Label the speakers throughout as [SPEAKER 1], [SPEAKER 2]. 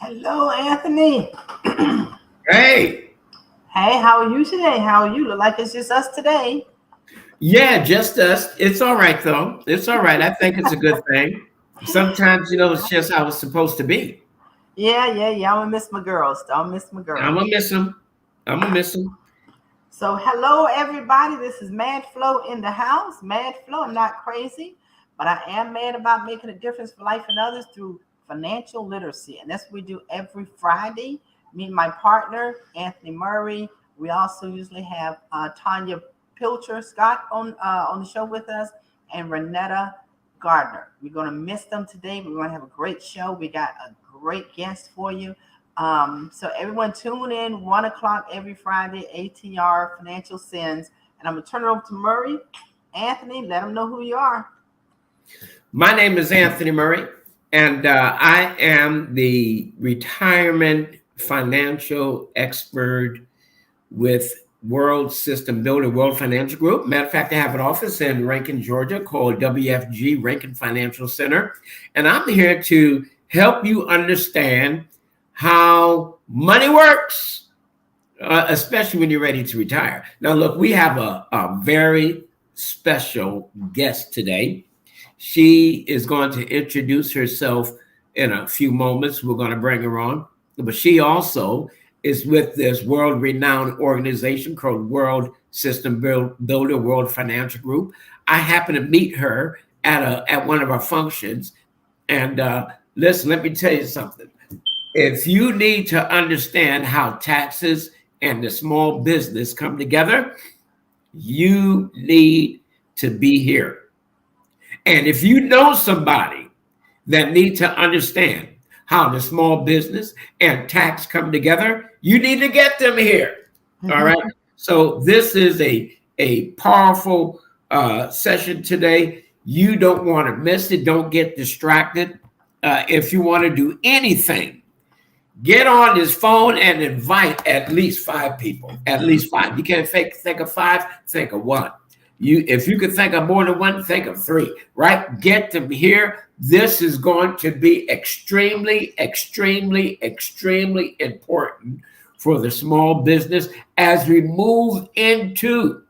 [SPEAKER 1] Hello, Anthony.
[SPEAKER 2] Hey,
[SPEAKER 1] Hey, how are you today? How are you? Look like it's just us today.
[SPEAKER 2] yeah, just us. It's all right though. It's all right. I think it's a good thing. Sometimes, it's just how it's supposed to be.
[SPEAKER 1] Yeah. I'm gonna miss my girls. Don't miss my
[SPEAKER 2] I'm
[SPEAKER 1] girls.
[SPEAKER 2] gonna miss them. I'm gonna miss them.
[SPEAKER 1] So, hello, everybody. This is Mad Flow in the house. Mad Flow. I'm not crazy, but I am mad about making a difference for life and others through financial literacy, and that's what we do every Friday. Me and my partner, Anthony Murray. We also usually have Tanya Pilcher Scott on the show with us, and Renetta Gardner. We're gonna miss them today. We're gonna have a great show. We got a great guest for you. So everyone tune in 1 o'clock every Friday, ATR Financial Sins. And I'm gonna turn it over to Murray. Anthony, let them know who you are.
[SPEAKER 2] My name is Anthony Murray, and I am the retirement financial expert with World System Builder, World Financial Group. Matter of fact, I have an office in Rankin, Georgia called WFG Rankin Financial Center. And I'm here to help you understand how money works, especially when you're ready to retire. Now, look, we have a very special guest today. She is going to introduce herself in a few moments. We're going to bring her on. But she also is with this world renowned organization called World System Builder, World Financial Group. I happened to meet her at one of our functions. And listen, let me tell you something. If you need to understand how taxes and the small business come together, you need to be here. And if you know somebody that need to understand how the small business and tax come together, you need to get them here. All right. So this is a powerful session today. You don't want to miss it. Don't get distracted. If you want to do anything, get on this phone and invite at least 5 people. At least 5. You can't think of 5, think of 1. If you could think of more than 1, think of 3, right? Get them here. This is going to be extremely, extremely, extremely important for the small business as we move into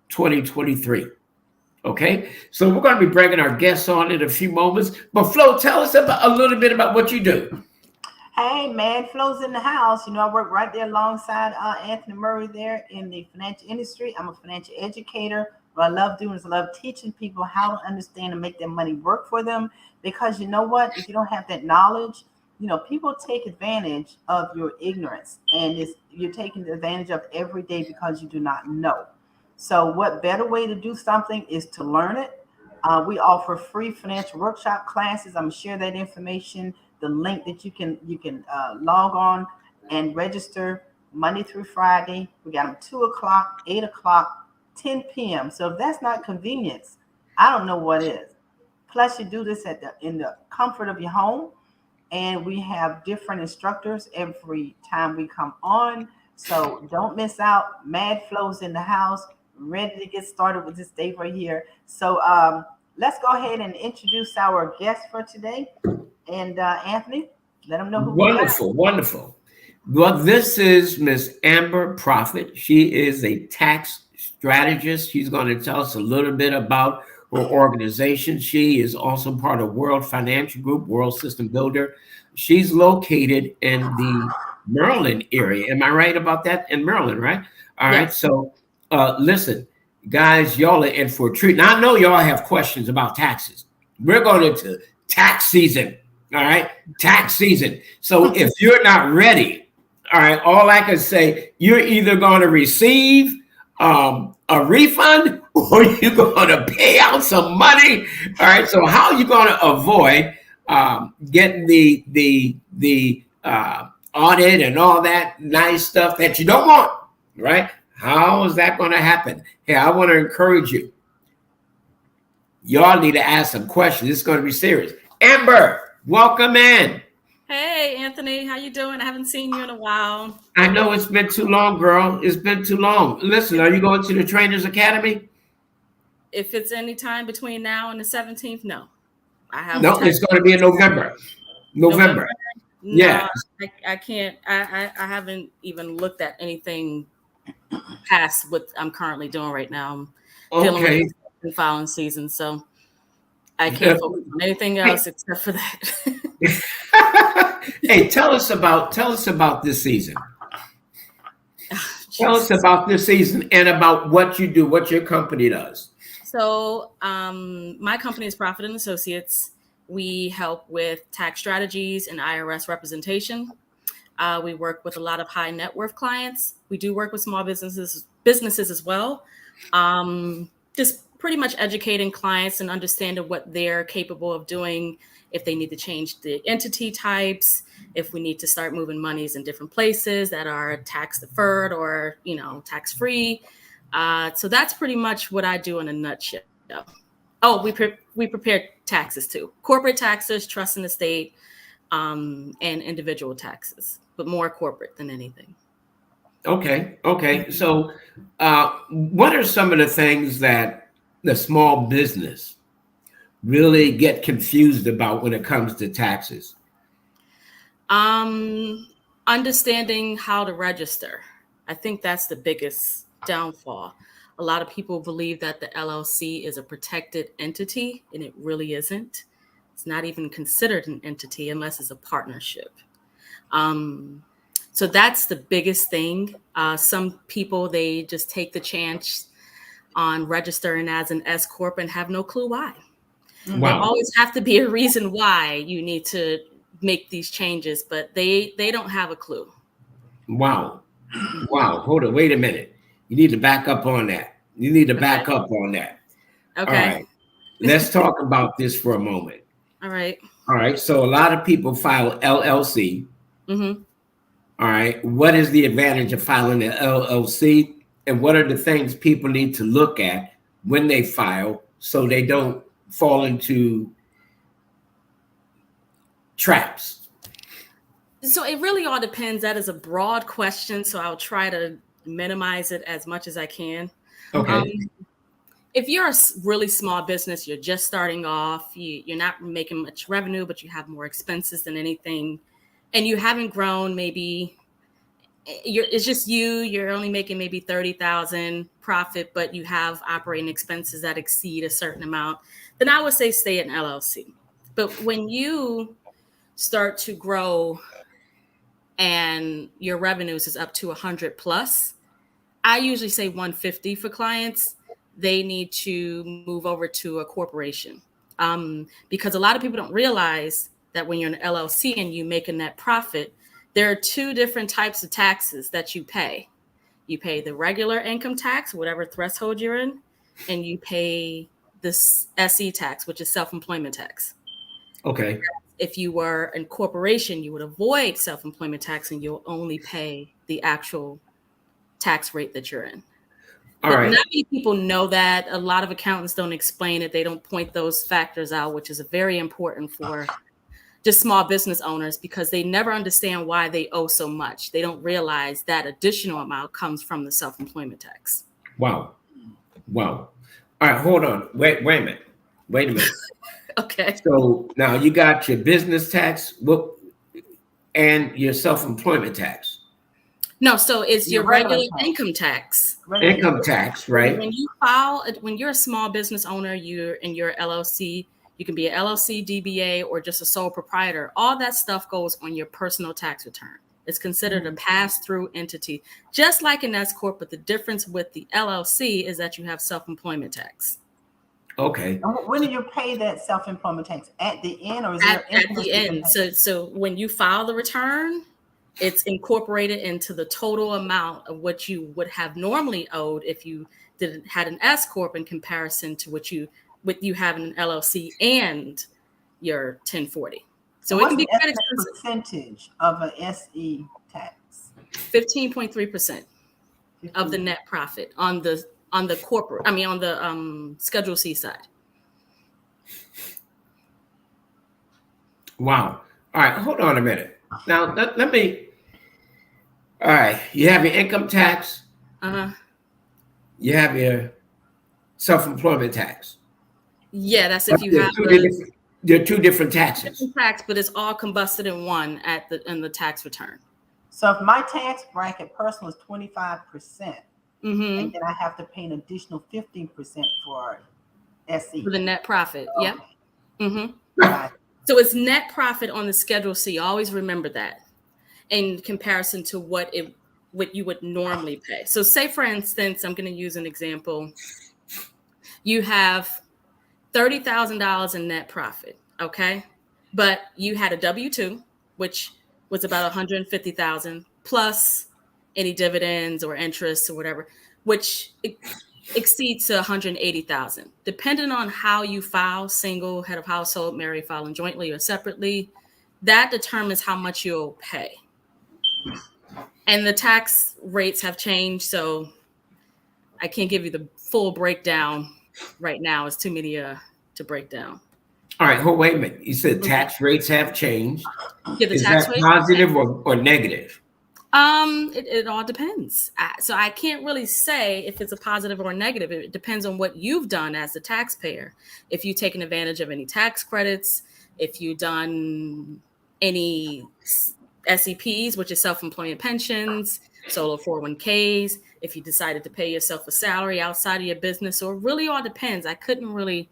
[SPEAKER 2] 2023. Okay, so we're going to be bringing our guests on in a few moments. But Flo, tell us a little bit about what you do.
[SPEAKER 1] Hey, Mad Flow's in the house. I work right there alongside Anthony Murray there in the financial industry. I'm a financial educator. What I love doing is I love teaching people how to understand and make their money work for them. Because you know what? If you don't have that knowledge, people take advantage of your ignorance, and you're taking advantage of every day because you do not know. So, what better way to do something is to learn it? We offer free financial workshop classes. I'm gonna share that information, the link that you can log on and register Monday through Friday. We got them 2 o'clock, 8 o'clock, 10 p.m. So if that's not convenience, I don't know what is. Plus, you do this in the comfort of your home, and we have different instructors every time we come on. So don't miss out. Mad Flows in the house, ready to get started with this day right here. So let's go ahead and introduce our guest for today. And Anthony, let them know who we are.
[SPEAKER 2] Wonderful, wonderful. Well, this is Miss Amber Profitt. She is a tax strategist. She's going to tell us a little bit about her organization. She is also part of World Financial Group, World System Builder. She's located in the Maryland area. Am I right about that? In Maryland, right? All right.
[SPEAKER 3] Yes.
[SPEAKER 2] So listen, guys, y'all are in for a treat. Now, I know y'all have questions about taxes. We're going into tax season. All right. Tax season. So if you're not ready, all right, all I can say, you're either going to receive a refund or you're going to pay out some money. All right. So how are you going to avoid getting the audit and all that nice stuff that you don't want? Right. How is that going to happen? Hey, I want to encourage you. Y'all need to ask some questions. It's going to be serious. Amber, welcome in.
[SPEAKER 3] Hey, Anthony, how you doing? I haven't seen you in a while.
[SPEAKER 2] I know it's been too long, girl. It's been too long. Listen, are you going to the Trainers Academy?
[SPEAKER 3] If it's any time between now and the 17th, no. I have
[SPEAKER 2] No, it's going to be in November. November. Yeah.
[SPEAKER 3] No, I can't. I haven't even looked at anything past what I'm currently doing right now. I'm dealing with
[SPEAKER 2] Okay.
[SPEAKER 3] the filing season, so I
[SPEAKER 2] Uh,
[SPEAKER 3] can't focus on anything else except for that.
[SPEAKER 2] hey, tell us about this season. Tell us
[SPEAKER 3] Jesus.
[SPEAKER 2] about this season and about what you do, what your company does.
[SPEAKER 3] So, my company is Profitt Associates. We help with tax strategies and IRS representation. We work with a lot of high net worth clients. We do work with small businesses as well. Just pretty much educating clients and understanding what they're capable of doing, if they need to change the entity types, if we need to start moving monies in different places that are tax deferred or tax free. So that's pretty much what I do in a nutshell. Oh, we prepare taxes too: corporate taxes, trust and estate, and individual taxes, but more corporate than anything.
[SPEAKER 2] Okay. So, what are some of the things that the small business really get confused about when it comes to taxes?
[SPEAKER 3] Um, Understanding how to register. I think that's the biggest downfall. A lot of people believe that the LLC is a protected entity, and it really isn't. It's not even considered an entity unless it's a partnership. Um, so that's the biggest thing. Some people, they just take the chance on registering as an S corp and have no clue why. There
[SPEAKER 2] Wow.
[SPEAKER 3] always have to be a reason why you need to make these changes, but they don't have a clue.
[SPEAKER 2] Wow. Wow. Hold it. Wait a minute. You need to back up on that. You need to
[SPEAKER 3] Okay.
[SPEAKER 2] back up on that. All
[SPEAKER 3] Okay.
[SPEAKER 2] right. Let's talk about this for a moment.
[SPEAKER 3] All right.
[SPEAKER 2] All right. So a lot of people file LLC.
[SPEAKER 3] Mm-hmm.
[SPEAKER 2] All right. What is the advantage of filing an LLC? And what are the things people need to look at when they file so they don't fall into traps?
[SPEAKER 3] So it really all depends. That is a broad question, so I'll try to minimize it as much as I can. Um,
[SPEAKER 2] Okay.
[SPEAKER 3] if you're a really small business, you're just starting off, you're not making much revenue, but you have more expenses than anything, and you haven't grown, maybe it's just you're only making maybe 30,000 profit, but you have operating expenses that exceed a certain amount, then I would say stay in LLC. But when you start to grow and your revenues is up to 100 plus, I usually say 150 for clients. They need to move over to a corporation, because a lot of people don't realize that when you're an LLC and you make a net profit, there are two different types of taxes that you pay. You pay the regular income tax, whatever threshold you're in, and you pay this SE tax, which is self-employment tax.
[SPEAKER 2] Okay.
[SPEAKER 3] If you were a corporation, you would avoid self-employment tax and you'll only pay the actual tax rate that you're in.
[SPEAKER 2] All
[SPEAKER 3] But
[SPEAKER 2] right.
[SPEAKER 3] not many people know that. A lot of accountants don't explain it. They don't point those factors out, which is very important for just small business owners, because they never understand why they owe so much. They don't realize that additional amount comes from the self-employment tax.
[SPEAKER 2] Wow. Wow. All right. Hold on. Wait a minute. Wait a minute.
[SPEAKER 3] Okay.
[SPEAKER 2] So now you got your business tax and your self-employment tax.
[SPEAKER 3] No, so it's your regular
[SPEAKER 1] tax.
[SPEAKER 3] income tax.
[SPEAKER 2] Income tax, right?
[SPEAKER 3] When you're a small business owner, you're in your LLC, you can be an LLC, DBA, or just a sole proprietor. All that stuff goes on your personal tax return. It's considered a pass-through entity, just like an S corp. But the difference with the LLC is that you have self-employment tax.
[SPEAKER 2] Okay.
[SPEAKER 1] When do you pay that self-employment tax? At the end, or is
[SPEAKER 3] At
[SPEAKER 1] there
[SPEAKER 3] the end? So when you file the return, it's incorporated into the total amount of what you would have normally owed if you had an S corp, in comparison to what you have in an LLC and your 1040. So it can be quite expensive.
[SPEAKER 1] Percentage of an SE tax?
[SPEAKER 3] 15.3% of the net profit on the corporate. I mean, on the Schedule C side.
[SPEAKER 2] Wow. All right. Hold on a minute. Now let me. All right. You have your income tax. You have your self-employment tax.
[SPEAKER 3] Yeah, that's if you have
[SPEAKER 2] They're two different taxes.
[SPEAKER 3] Different tax, but it's all combusted in one in the tax return.
[SPEAKER 1] So if my tax bracket personal is 25%,
[SPEAKER 3] Mm-hmm.
[SPEAKER 1] and then I have to pay an additional 15% for SE.
[SPEAKER 3] For the net profit.
[SPEAKER 1] Okay.
[SPEAKER 3] Yep. Mm-hmm.
[SPEAKER 1] Right.
[SPEAKER 3] So it's net profit on the Schedule C. Always remember that in comparison to what you would normally pay. So say, for instance, I'm going to use an example. You have $30,000 in net profit, okay? But you had a W-2, which was about $150,000 plus any dividends or interest or whatever, which exceeds to $180,000. Depending on how you file, single, head of household, married, filing jointly or separately, that determines how much you'll pay. And the tax rates have changed, so I can't give you the full breakdown right now. It's too many to break down.
[SPEAKER 2] All right, wait a minute. You said tax rates have changed.
[SPEAKER 3] Yeah, the
[SPEAKER 2] Is
[SPEAKER 3] tax
[SPEAKER 2] that
[SPEAKER 3] rate
[SPEAKER 2] positive or negative?
[SPEAKER 3] It all depends. So I can't really say if it's a positive or a negative. It depends on what you've done as a taxpayer. If you've taken advantage of any tax credits, if you've done any SEPs, which is self-employment pensions, solo 401ks, if you decided to pay yourself a salary outside of your business. So it really all depends. I couldn't really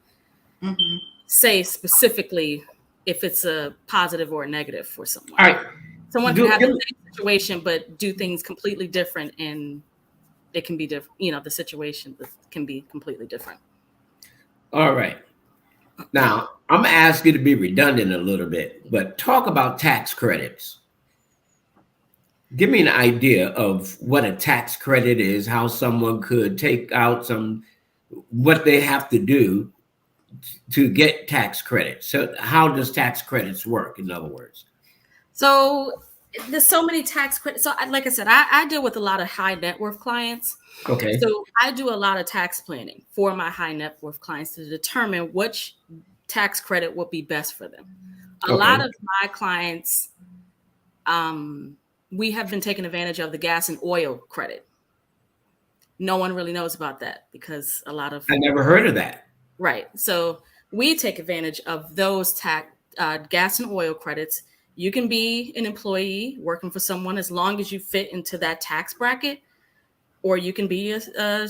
[SPEAKER 3] say specifically if it's a positive or a negative for someone.
[SPEAKER 2] All right.
[SPEAKER 3] Someone can have the same situation, but do things completely different, and it can be different. You know, the situation can be completely different.
[SPEAKER 2] All right. Now, I'm going to ask you to be redundant a little bit, but talk about tax credits. Give me an idea of what a tax credit is, how someone could take out what they have to do to get tax credit. So how does tax credits work, in other words?
[SPEAKER 3] So there's so many tax credits. So like I said, I deal with a lot of high net worth clients.
[SPEAKER 2] Okay.
[SPEAKER 3] So I do a lot of tax planning for my high net worth clients to determine which tax credit would be best for them. A lot of my clients, we have been taking advantage of the gas and oil credit. No one really knows about that because I
[SPEAKER 2] never heard of that.
[SPEAKER 3] Right. So we take advantage of those gas and oil credits. You can be an employee working for someone as long as you fit into that tax bracket, or you can be a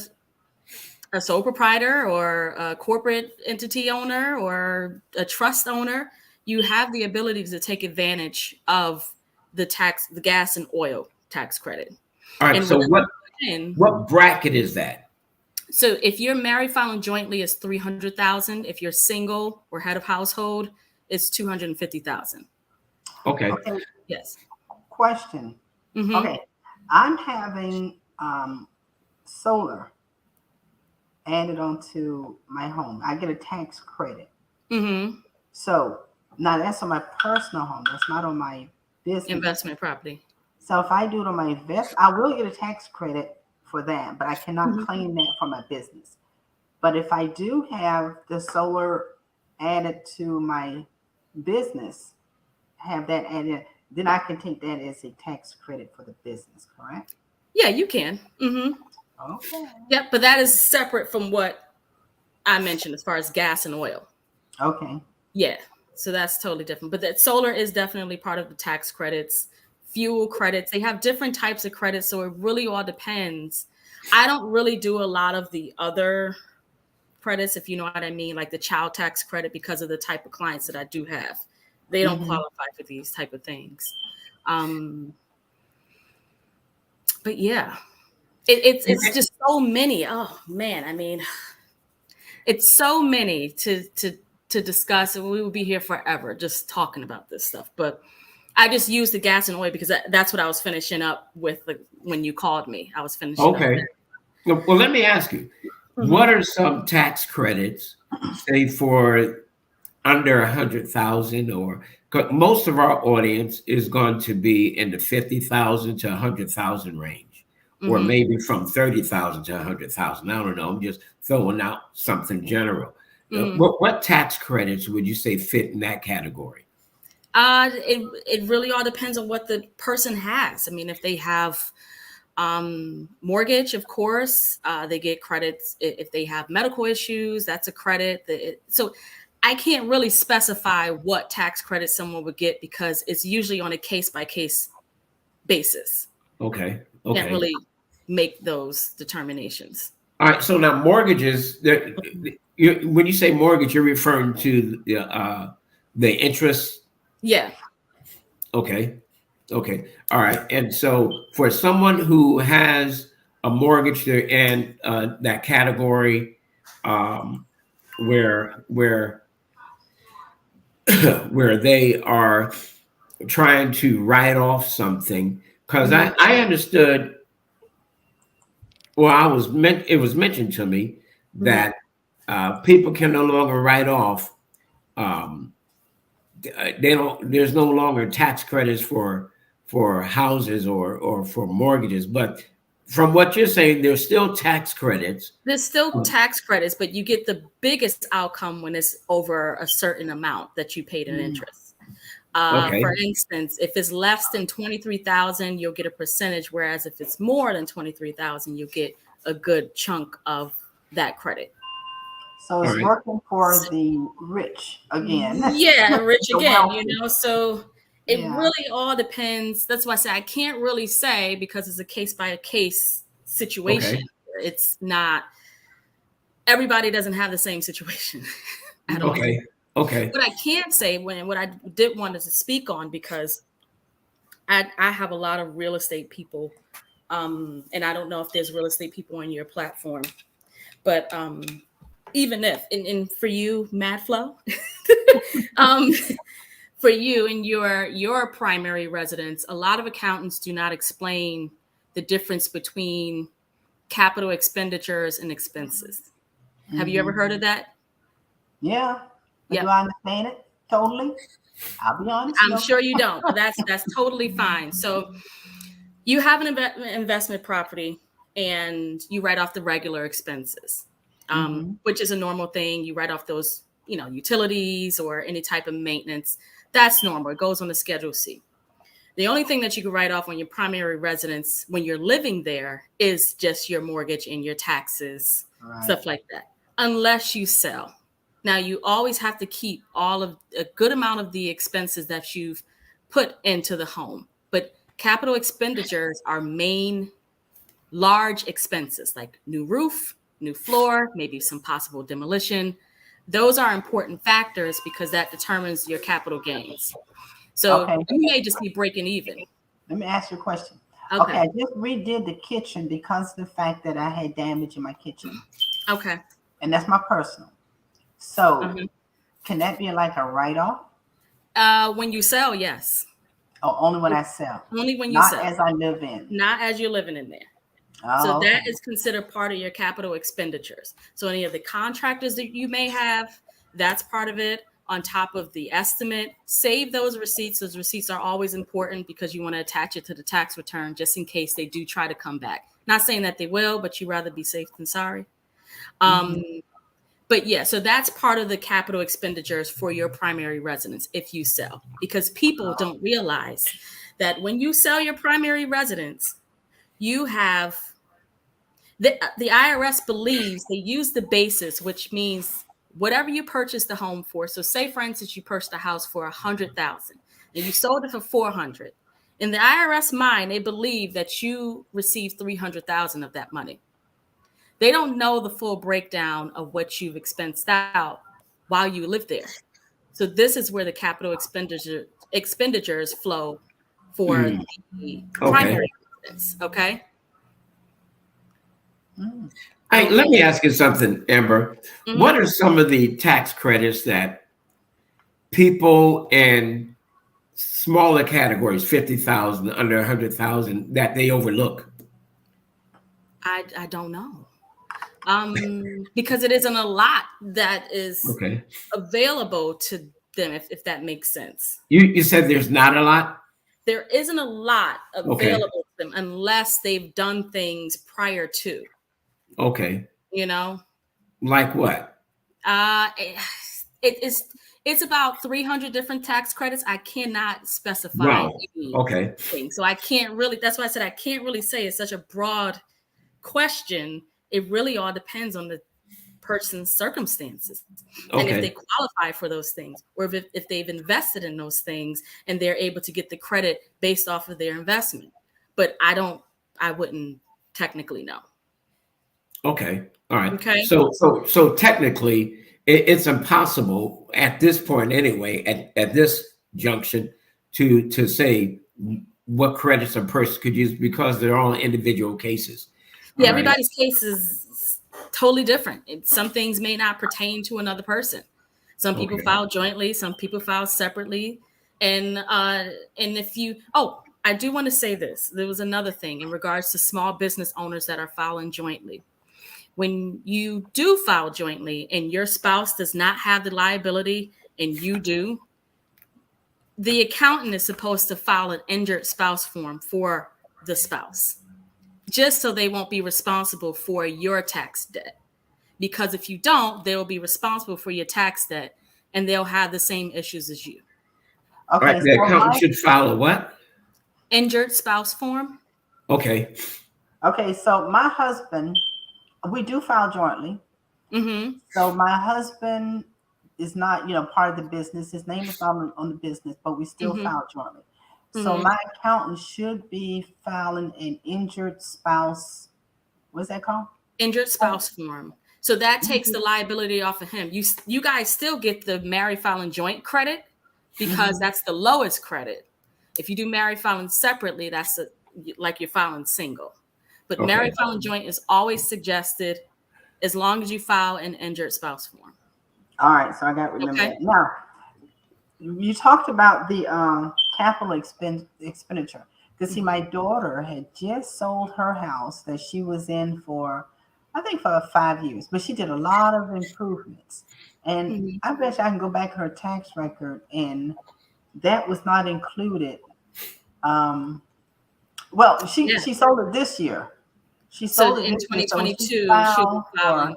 [SPEAKER 3] sole proprietor or a corporate entity owner or a trust owner. You have the ability to take advantage of the gas and oil tax credit.
[SPEAKER 2] All right. So what bracket is that?
[SPEAKER 3] So if you're married filing jointly, it's $300,000. If you're single or head of household, it's $250,000.
[SPEAKER 2] Okay.
[SPEAKER 3] Yes.
[SPEAKER 1] Question.
[SPEAKER 3] Mm-hmm.
[SPEAKER 1] Okay. I'm having solar added onto my home. I get a tax credit.
[SPEAKER 3] Mm-hmm.
[SPEAKER 1] So now that's on my personal home. That's not on my business.
[SPEAKER 3] Investment property.
[SPEAKER 1] So if I do it on my I will get a tax credit for that, but I cannot claim that for my business. But if I do have the solar added to my business, have that added, then I can take that as a tax credit for the business, correct?
[SPEAKER 3] Yeah, you can. Mm-hmm.
[SPEAKER 1] Okay.
[SPEAKER 3] Yep, but that is separate from what I mentioned as far as gas and oil.
[SPEAKER 1] Okay.
[SPEAKER 3] Yeah, so that's totally different. But that solar is definitely part of the tax credits. Fuel credits, they have different types of credits, so it really all depends. I don't really do a lot of the other credits, if you know what I mean, like the child tax credit, because of the type of clients that I do have. They don't qualify for these type of things. But yeah, it's just so many. Oh man, I mean, it's so many to discuss, and we will be here forever just talking about this stuff. But I just used the gas and oil because that's what I was finishing up with when you called me. I was finishing up.
[SPEAKER 2] Okay. Well, let me ask you, what are some tax credits, say for under 100,000, or most of our audience is going to be in the 50,000 to 100,000 range, or maybe from 30,000 to 100,000. I don't know. I'm just throwing out something general. What tax credits would you say fit in that category?
[SPEAKER 3] It really all depends on what the person has. I mean, if they have mortgage, of course, they get credits. If they have medical issues, that's a credit. So I can't really specify what tax credit someone would get because it's usually on a case-by-case basis.
[SPEAKER 2] Okay.
[SPEAKER 3] Can't really make those determinations.
[SPEAKER 2] All right. So now mortgages, when you say mortgage, you're referring to the interest.
[SPEAKER 3] Yeah.
[SPEAKER 2] Okay. Okay. All right. And so for someone who has a mortgage, they're in that category where where they are trying to write off something, because I understood. Well, it was mentioned to me that people can no longer write off. They don't. There's no longer tax credits for houses or for mortgages. But from what you're saying, there's still tax credits.
[SPEAKER 3] There's still tax credits, but you get the biggest outcome when it's over a certain amount that you paid in interest.
[SPEAKER 2] Okay.
[SPEAKER 3] For instance, if it's less than 23,000, you'll get a percentage. Whereas if it's more than 23,000, you'll get a good chunk of that credit.
[SPEAKER 1] So it's working for the rich again.
[SPEAKER 3] Yeah, rich again, so it really all depends. That's why I say I can't really say because it's a case by case situation.
[SPEAKER 2] Okay.
[SPEAKER 3] It's not, everybody doesn't have the same situation at all.
[SPEAKER 2] Okay.
[SPEAKER 3] But I can't say what I did want to speak on, because I have a lot of real estate people, and I don't know if there's real estate people on your platform, but even if, and for you, Mad Flow, for you and your primary residence, a lot of accountants do not explain the difference between capital expenditures and expenses. Have you ever heard of that?
[SPEAKER 1] Yeah. Do I understand it totally? I'll be honest.
[SPEAKER 3] I'm sure you don't, but that's totally fine. So you have an investment property and you write off the regular expenses, which is a normal thing. You write off those, utilities or any type of maintenance. That's normal. It goes on the Schedule C. The only thing that you can write off on your primary residence when you're living there is just your mortgage and your taxes, stuff like that, unless you sell. Now, you always have to keep a good amount of the expenses that you've put into the home. But capital expenditures are main large expenses like new roof, new floor, maybe some possible demolition. Those are important factors because that determines your capital gains. So you may just be breaking even.
[SPEAKER 1] Let me ask you a question. Okay, I just redid the kitchen because of the fact that I had damage in my kitchen.
[SPEAKER 3] Okay.
[SPEAKER 1] And that's my personal. So can that be like a write-off?
[SPEAKER 3] When you sell, yes.
[SPEAKER 1] Oh, only when I sell.
[SPEAKER 3] Only when you sell.
[SPEAKER 1] Not as I live in.
[SPEAKER 3] Not as you're living in there. So that is considered part of your capital expenditures. So any of the contractors that you may have, that's part of it. On top of the estimate, save those receipts. Those receipts are always important because you want to attach it to the tax return just in case they do try to come back. Not saying that they will, but you'd rather be safe than sorry. But yeah, so that's part of the capital expenditures for your primary residence if you sell, because people don't realize that when you sell your primary residence, you have the IRS believes they use the basis, which means whatever you purchased the home for. So say, for instance, you purchased a house for $100,000 and you sold it for $400,000. In the IRS mind, they believe that you received $300,000 of that money. They don't know the full breakdown of what you've expensed out while you live there. So this is where the capital expenditures flow for the primary residence. Okay.
[SPEAKER 2] Hey, let me ask you something, Amber. What are some of the tax credits that people in smaller categories, 50,000, under 100,000, that they overlook?
[SPEAKER 3] I don't know. Because it isn't a lot that is available to them, if that makes sense.
[SPEAKER 2] You said there's not a lot?
[SPEAKER 3] There isn't a lot available to them unless they've done things prior to.
[SPEAKER 2] Okay.
[SPEAKER 3] Like
[SPEAKER 2] what?
[SPEAKER 3] It's about 300 different tax credits. I cannot specify anything. So I can't really, that's why I said I can't really say. It's such a broad question. It really all depends on the person's circumstances and if they
[SPEAKER 2] Okay.
[SPEAKER 3] qualify for those things, or if they've invested in those things and they're able to get the credit based off of their investment. But I wouldn't technically know.
[SPEAKER 2] Okay. All right.
[SPEAKER 3] Okay.
[SPEAKER 2] So technically, it's impossible at this point anyway, at this junction, to say what credits a person could use because they're all individual cases.
[SPEAKER 3] Yeah,
[SPEAKER 2] All right.
[SPEAKER 3] everybody's case is totally different. Some things may not pertain to another person. Some people
[SPEAKER 2] Okay.
[SPEAKER 3] file jointly, some people file separately. And if you I do want to say this. There was another thing in regards to small business owners that are filing jointly. When you do file jointly and your spouse does not have the liability and you do, the accountant is supposed to file an injured spouse form for the spouse, just so they won't be responsible for your tax debt. Because if you don't, they will be responsible for your tax debt and they'll have the same issues as you.
[SPEAKER 2] All right.
[SPEAKER 1] Okay,
[SPEAKER 2] The
[SPEAKER 1] so
[SPEAKER 2] accountant should file a what?
[SPEAKER 3] Injured spouse form.
[SPEAKER 2] Okay.
[SPEAKER 1] so my husband, we do file jointly.
[SPEAKER 3] Mm-hmm.
[SPEAKER 1] So my husband is not, part of the business. His name is not on the business, but we still
[SPEAKER 3] Mm-hmm.
[SPEAKER 1] file jointly. So
[SPEAKER 3] Mm-hmm.
[SPEAKER 1] my accountant should be filing an injured spouse. What's that called?
[SPEAKER 3] Injured spouse form. So that takes the liability off of him. You guys still get the married filing joint credit because that's the lowest credit. If you do married filing separately, that's like you're filing single. But
[SPEAKER 2] Okay.
[SPEAKER 3] married filing joint is always suggested as long as you file an injured spouse form.
[SPEAKER 1] All right, so I got to remember
[SPEAKER 3] Okay.
[SPEAKER 1] that. Now, you talked about the capital expenditure. Because see, my daughter had just sold her house that she was in for, I think, for 5 years, but she did a lot of improvements. And
[SPEAKER 3] Mhm.
[SPEAKER 1] I bet you I can go back to her tax record, and that was not included. Well, she
[SPEAKER 3] Yeah.
[SPEAKER 1] she sold it this year. She
[SPEAKER 3] So
[SPEAKER 1] sold it
[SPEAKER 3] in
[SPEAKER 1] this year, so when she
[SPEAKER 3] 2022, she'll be
[SPEAKER 1] filed
[SPEAKER 3] filing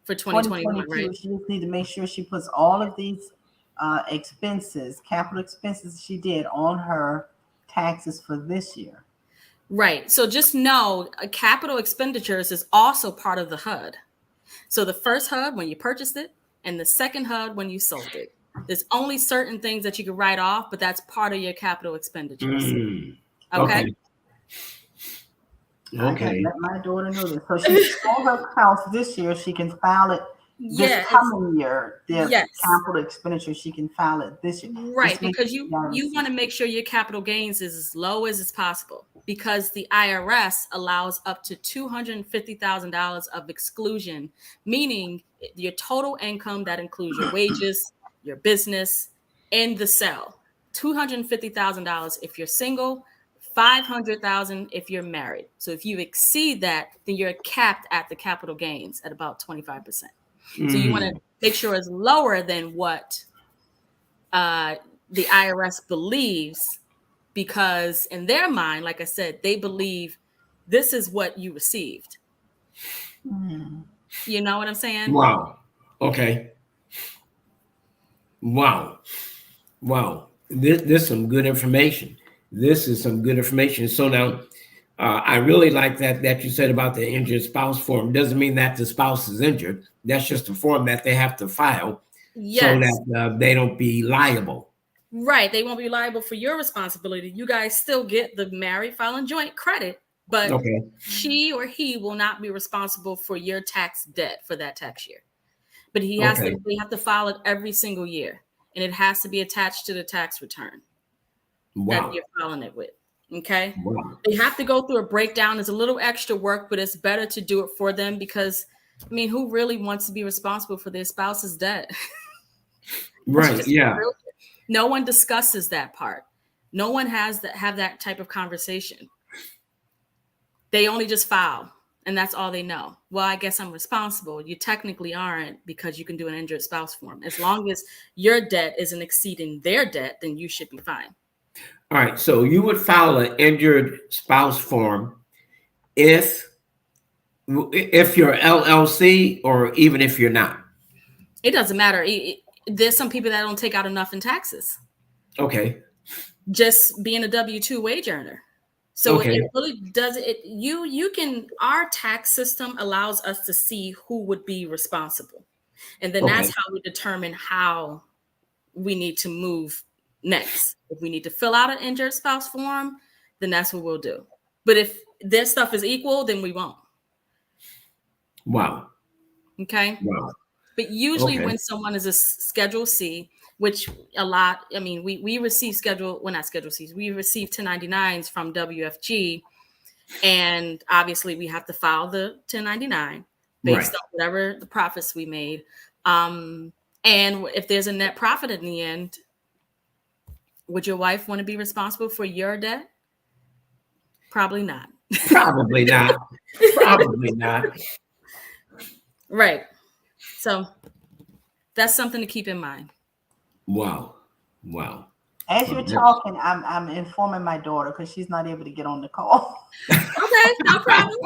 [SPEAKER 1] for
[SPEAKER 3] for 2021, right?
[SPEAKER 1] 2022, she just need to make sure she puts all of these expenses, capital expenses she did on her taxes for this year.
[SPEAKER 3] Right. So just know capital expenditures is also part of the HUD. So the first HUD when you purchased it and the second HUD when you sold it. There's only certain things that you can write off, but that's part of your capital expenditures.
[SPEAKER 2] Mm.
[SPEAKER 3] Okay.
[SPEAKER 2] Okay.
[SPEAKER 1] I got to
[SPEAKER 2] Okay.
[SPEAKER 1] let my daughter know this. So she sold her house this year. She can file it this
[SPEAKER 3] Yeah.
[SPEAKER 1] coming year. The
[SPEAKER 3] Yes.
[SPEAKER 1] capital expenditure, she can file it this year.
[SPEAKER 3] Right,
[SPEAKER 1] Just make
[SPEAKER 3] because
[SPEAKER 1] sure
[SPEAKER 3] you want to make sure your capital gains is as low as it's possible because the IRS allows up to $250,000 of exclusion, meaning your total income that includes your wages, your business, and the sale. $250,000 if you're single, $500,000 if you're married. So if you exceed that, then you're capped at the capital gains at about 25%. So you want to make sure it's lower than what the IRS believes, because in their mind, like I said, they believe this is what you received. You know what I'm saying?
[SPEAKER 2] Wow. Okay. Wow. Wow. This is some good information. This is some good information. So now, I really like that you said about the injured spouse form. Doesn't mean that the spouse is injured. That's just a form that they have to file so
[SPEAKER 3] Yes.
[SPEAKER 2] that they don't be liable.
[SPEAKER 3] Right. They won't be liable for your responsibility. You guys still get the married filing joint credit, but
[SPEAKER 2] Okay.
[SPEAKER 3] she or he will not be responsible for your tax debt for that tax year. But they have to file it every single year, and it has to be attached to the tax return that
[SPEAKER 2] Wow.
[SPEAKER 3] you're filing it with. Okay.
[SPEAKER 2] Wow.
[SPEAKER 3] They have to go through a breakdown. It's a little extra work, but it's better to do it for them because, I mean, who really wants to be responsible for their spouse's debt?
[SPEAKER 2] Right. Yeah.
[SPEAKER 3] No one discusses that part. No one have that type of conversation. They only just file, and that's all they know. Well, I guess I'm responsible. You technically aren't because you can do an injured spouse form. As long as your debt isn't exceeding their debt, then you should be fine.
[SPEAKER 2] All right. So you would file an injured spouse form if you're LLC or even if you're not.
[SPEAKER 3] It doesn't matter. There's some people that don't take out enough in taxes.
[SPEAKER 2] Okay.
[SPEAKER 3] Just being a W-2 wage earner. So
[SPEAKER 2] Okay.
[SPEAKER 3] it really does it. You can, our tax system allows us to see who would be responsible. And then
[SPEAKER 2] Okay.
[SPEAKER 3] that's how we determine how we need to move next. If we need to fill out an injured spouse form, then that's what we'll do. But if their stuff is equal, then we won't.
[SPEAKER 2] Wow.
[SPEAKER 3] Okay.
[SPEAKER 2] Wow.
[SPEAKER 3] But usually
[SPEAKER 2] Okay.
[SPEAKER 3] when someone is a Schedule C, which a lot, I mean, we receive not Schedule Cs, we receive 1099s from WFG. And obviously we have to file the 1099 based
[SPEAKER 2] Right.
[SPEAKER 3] on whatever the profits we made. And if there's a net profit in the end, would your wife want to be responsible for your debt? Probably not.
[SPEAKER 2] Probably not. Probably not.
[SPEAKER 3] Right. So that's something to keep in mind.
[SPEAKER 2] Wow. Wow.
[SPEAKER 1] As you're talking, I'm informing my daughter because she's not able to get on the call.
[SPEAKER 3] Okay, no problem.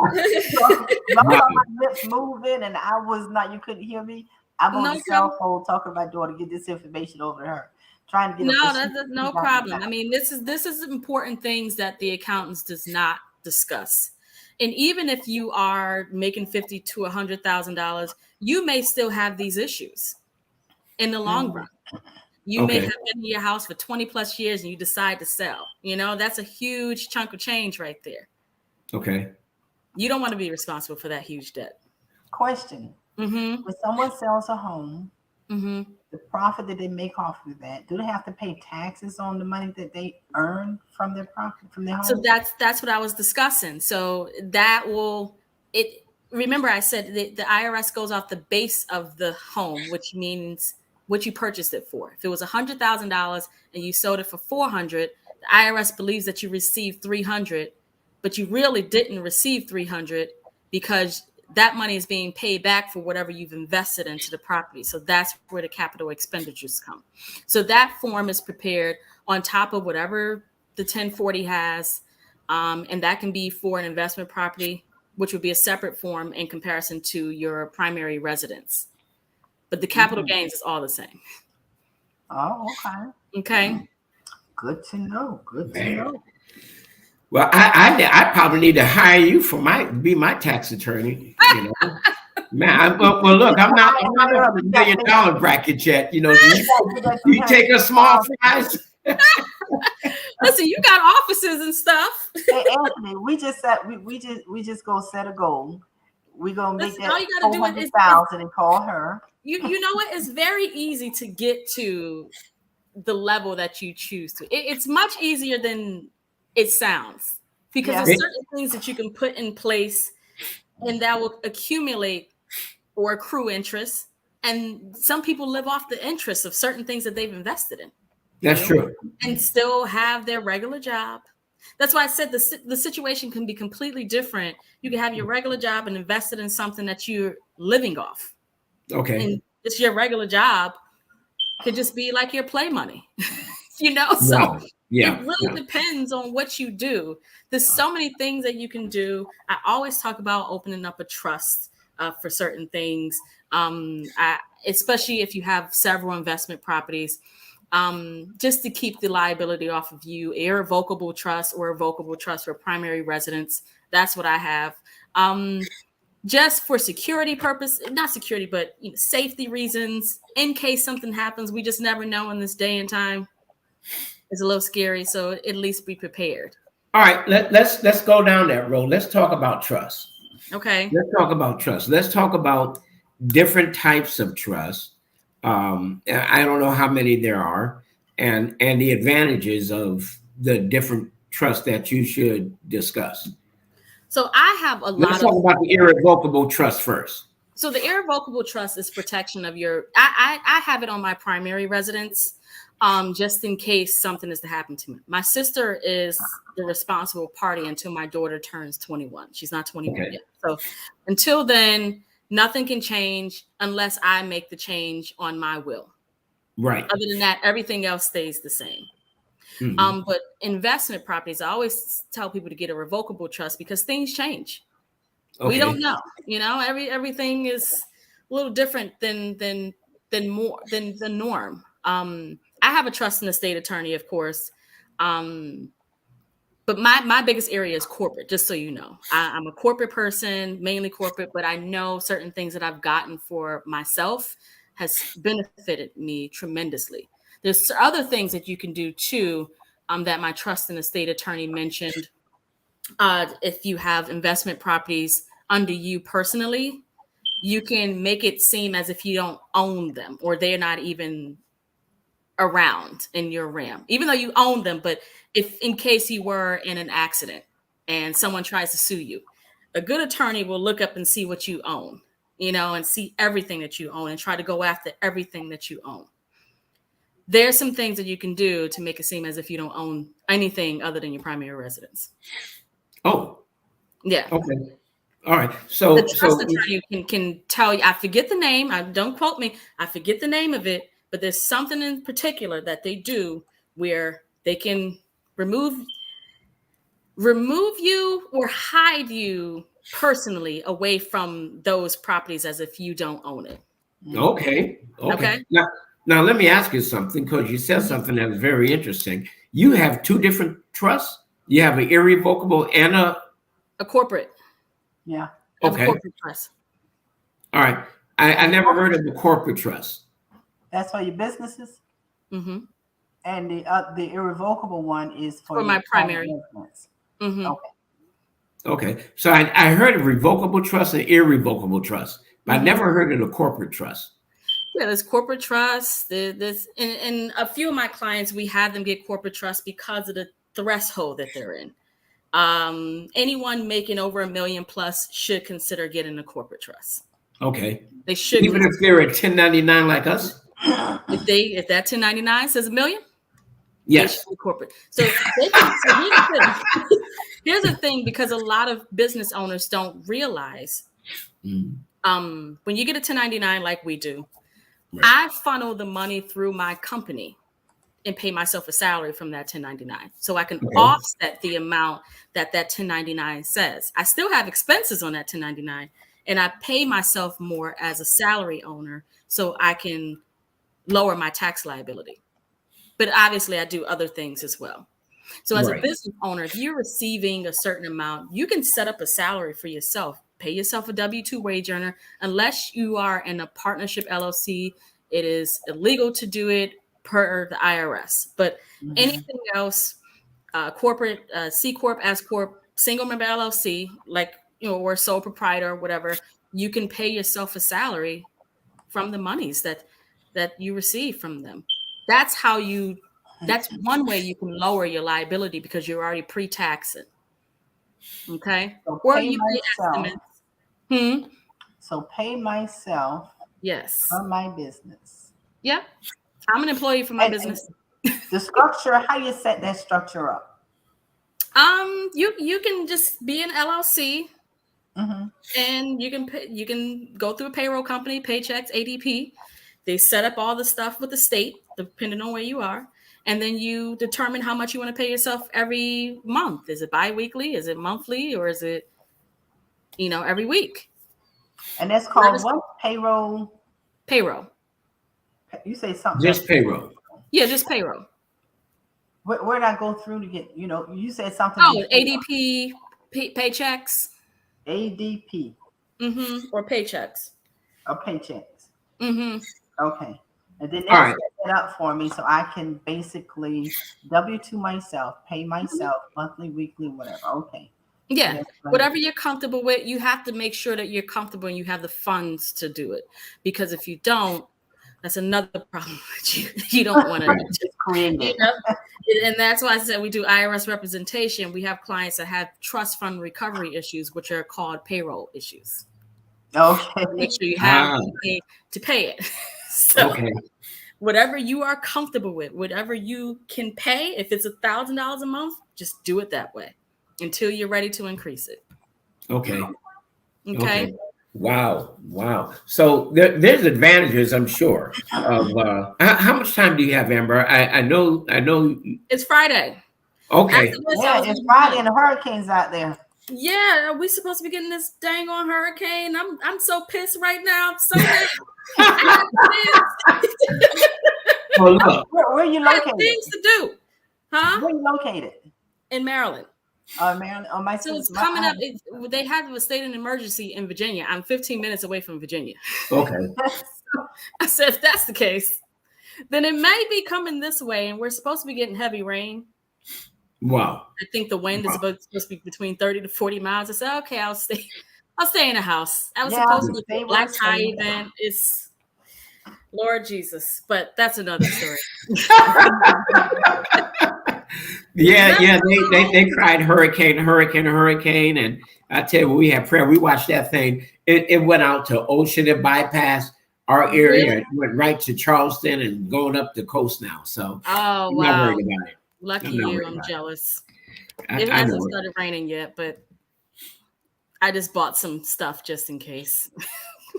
[SPEAKER 1] My lips moving, and I was not. You couldn't hear me. I'm on the cell phone talking to my daughter, get this information over to her, trying to get.
[SPEAKER 3] No, that's no problem. I mean, this is important things that the accountants does not discuss. And even if you are making $50,000 to $100,000, you may still have these issues in the long run. You may have been in your house for 20 plus years and you decide to sell. You know, that's a huge chunk of change right there.
[SPEAKER 2] Okay.
[SPEAKER 3] You don't want to be responsible for that huge debt.
[SPEAKER 1] Question.
[SPEAKER 3] Mm-hmm.
[SPEAKER 1] When someone sells a home,
[SPEAKER 3] mm-hmm.
[SPEAKER 1] the profit that they make off of that, do they have to pay taxes on the money that they earn from their profit, from their home?
[SPEAKER 3] So that's what I was discussing. So that will, remember I said the IRS goes off the base of the home, which means what you purchased it for. If it was $100,000 and you sold it for $400,000, the IRS believes that you received $300,000, but you really didn't receive $300,000 because that money is being paid back for whatever you've invested into the property. So that's where the capital expenditures come. So that form is prepared on top of whatever the 1040 has, and that can be for an investment property, which would be a separate form in comparison to your primary residence. But the capital gains is all the same.
[SPEAKER 1] Oh, okay.
[SPEAKER 3] Okay.
[SPEAKER 1] Good to know. Good to know.
[SPEAKER 2] Well, I probably need to hire you be my tax attorney. You know, man. Well, look, I'm not in the $1 million bracket yet. You know, you take a small price.
[SPEAKER 3] Listen, you got offices and stuff.
[SPEAKER 1] Hey, Anthony, we just go set a goal. We're gonna make that
[SPEAKER 3] all you gotta do is
[SPEAKER 1] 400,000 and call her.
[SPEAKER 3] You know what? It's very easy to get to the level that you choose to. It's much easier than it sounds because there's certain things that you can put in place and that will accumulate or accrue interest. And some people live off the interest of certain things that they've invested in.
[SPEAKER 2] That's true.
[SPEAKER 3] And still have their regular job. That's why I said the situation can be completely different. You can have your regular job and invested in something that you're living off.
[SPEAKER 2] Okay.
[SPEAKER 3] And it's your regular job could just be like your play money, you know? So
[SPEAKER 2] wow. Yeah.
[SPEAKER 3] It really depends on what you do. There's so many things that you can do. I always talk about opening up a trust for certain things, especially if you have several investment properties, just to keep the liability off of you. Irrevocable trust or revocable trust for primary residence. That's what I have. Just for security purpose, not security, but safety reasons, in case something happens. We just never know in this day and time. It's a little scary, so at least be prepared.
[SPEAKER 2] All right, let's go down that road. Let's talk about trust.
[SPEAKER 3] Okay.
[SPEAKER 2] Let's talk about trust. Let's talk about different types of trust. I don't know how many there are, and the advantages of the different trusts that you should discuss.
[SPEAKER 3] So I have
[SPEAKER 2] Let's talk about the irrevocable trust first.
[SPEAKER 3] So the irrevocable trust is protection of your. I have it on my primary residence, just in case something is to happen to me. My sister is the responsible party until my daughter turns 21. She's not 21 yet. So until then, nothing can change unless I make the change on my will.
[SPEAKER 2] Right.
[SPEAKER 3] Other than that, everything else stays the same.
[SPEAKER 2] Mm-hmm.
[SPEAKER 3] But investment properties, I always tell people to get a revocable trust because things change. Okay. We don't know, everything is a little different than the norm. I have a trust in the state attorney, of course. But But my biggest area is corporate, just so you know. I'm a corporate person, mainly corporate, but I know certain things that I've gotten for myself has benefited me tremendously. There's other things that you can do too, that my trust and estate attorney mentioned. If you have investment properties under you personally, you can make it seem as if you don't own them or they're not even around in your realm, even though you own them. But if in case you were in an accident and someone tries to sue you, a good attorney will look up and see what you own, and see everything that you own and try to go after everything that you own. There's some things that you can do to make it seem as if you don't own anything other than your primary residence.
[SPEAKER 2] Oh,
[SPEAKER 3] yeah.
[SPEAKER 2] Okay. All right. So
[SPEAKER 3] the trust attorney can tell you, I forget the name. Don't quote me. I forget the name of it, but there's something in particular that they do where they can remove you or hide you personally away from those properties as if you don't own it.
[SPEAKER 2] Okay. Now let me ask you something, because you said something that was very interesting. You have two different trusts. You have an irrevocable and a
[SPEAKER 3] corporate.
[SPEAKER 1] Yeah.
[SPEAKER 2] Okay.
[SPEAKER 3] A corporate trust.
[SPEAKER 2] All right. I never heard of the corporate trust.
[SPEAKER 1] That's for your businesses.
[SPEAKER 3] Mm-hmm.
[SPEAKER 1] And the irrevocable one is for
[SPEAKER 3] my primary.
[SPEAKER 1] Mm-hmm.
[SPEAKER 2] Okay. So I heard of revocable trust and irrevocable trust, but I never heard of the corporate trust.
[SPEAKER 3] Yeah, there's corporate trust. There's and a few of my clients, we have them get corporate trust because of the threshold that they're in. Anyone making over $1 million plus should consider getting a corporate trust.
[SPEAKER 2] Okay.
[SPEAKER 3] They should,
[SPEAKER 2] even if they're a 1099 like us.
[SPEAKER 3] If that 1099 says $1 million,
[SPEAKER 2] yes,
[SPEAKER 3] they should be corporate. So they can. So here's the thing. Here's the thing, because a lot of business owners don't realize, when you get a 1099 like we do, right, I funnel the money through my company and pay myself a salary from that 1099. So I can offset the amount that 1099 says. I still have expenses on that 1099, and I pay myself more as a salary owner so I can lower my tax liability. But obviously I do other things as well. So as a business owner, if you're receiving a certain amount, you can set up a salary for yourself, pay yourself a W-2 wage earner. Unless you are in a partnership LLC, it is illegal to do it per the IRS. But anything else, corporate, C Corp, S Corp, single member LLC, like, or sole proprietor or whatever, you can pay yourself a salary from the monies that you receive from them. That's one way you can lower your liability, because you're already pre-taxing. Okay.
[SPEAKER 1] So
[SPEAKER 3] or
[SPEAKER 1] pay
[SPEAKER 3] you
[SPEAKER 1] myself. So pay myself.
[SPEAKER 3] Yes.
[SPEAKER 1] For my business.
[SPEAKER 3] Yep. I'm an employee for my business.
[SPEAKER 1] The structure, how do you set that structure up?
[SPEAKER 3] You can just be an LLC, and you can go through a payroll company, Paychecks, ADP. They set up all the stuff with the state, depending on where you are. And then you determine how much you want to pay yourself every month. Is it bi-weekly? Is it monthly? Or is it, every week?
[SPEAKER 1] And that's called what? Payroll?
[SPEAKER 3] Payroll.
[SPEAKER 1] You say something.
[SPEAKER 2] Just payroll.
[SPEAKER 3] Yeah, just payroll.
[SPEAKER 1] Where did I go through to get, you said something.
[SPEAKER 3] Oh, ADP, Paychecks.
[SPEAKER 1] ADP.
[SPEAKER 3] Or Paychecks.
[SPEAKER 1] Or Paychecks. Okay. And then
[SPEAKER 2] right,
[SPEAKER 1] set it up for me so I can basically W-2 myself, pay myself monthly, weekly, whatever. Okay.
[SPEAKER 3] Yeah. Whatever you're comfortable with, you have to make sure that you're comfortable and you have the funds to do it. Because if you don't, that's another problem that you don't want to
[SPEAKER 1] create.
[SPEAKER 3] And that's why I said we do IRS representation. We have clients that have trust fund recovery issues, which are called payroll issues.
[SPEAKER 1] Okay.
[SPEAKER 3] Make sure you have to pay it. So whatever you are comfortable with, whatever you can pay, if it's $1,000 a month, just do it that way until you're ready to increase it.
[SPEAKER 2] Okay.
[SPEAKER 3] Okay.
[SPEAKER 2] Wow. So there's advantages, I'm sure. Of how much time do you have, Amber? I know.
[SPEAKER 3] It's Friday.
[SPEAKER 2] Okay.
[SPEAKER 1] Yeah, it's Friday and the hurricane's out there.
[SPEAKER 3] Yeah, we supposed to be getting this dang on hurricane. I'm so pissed right now. I'm so mad.
[SPEAKER 2] Well, look.
[SPEAKER 1] Where are you located?
[SPEAKER 3] Things to do, huh?
[SPEAKER 1] Where are you located?
[SPEAKER 3] In Maryland.
[SPEAKER 1] Maryland, my
[SPEAKER 3] So
[SPEAKER 1] sister,
[SPEAKER 3] it's coming up. They have a state of emergency in Virginia. I'm 15 minutes away from Virginia.
[SPEAKER 2] Okay.
[SPEAKER 3] I said, if that's the case, then it may be coming this way, and we're supposed to be getting heavy rain.
[SPEAKER 2] Wow.
[SPEAKER 3] I think the wind is supposed to be between 30 to 40 miles. I said, okay, I'll stay in the house. I was supposed to be a black tie event. It's Lord Jesus, but that's another story.
[SPEAKER 2] Yeah. They cried hurricane, and I tell you, when we had prayer, we watched that thing. It went out to Ocean and bypassed our area.
[SPEAKER 3] Really?
[SPEAKER 2] It went right to Charleston and going up the coast now. So
[SPEAKER 3] oh
[SPEAKER 2] I'm
[SPEAKER 3] wow,
[SPEAKER 2] not worried about it.
[SPEAKER 3] Lucky you. I'm jealous.
[SPEAKER 2] It
[SPEAKER 3] hasn't started raining yet, but I just bought some stuff just in case.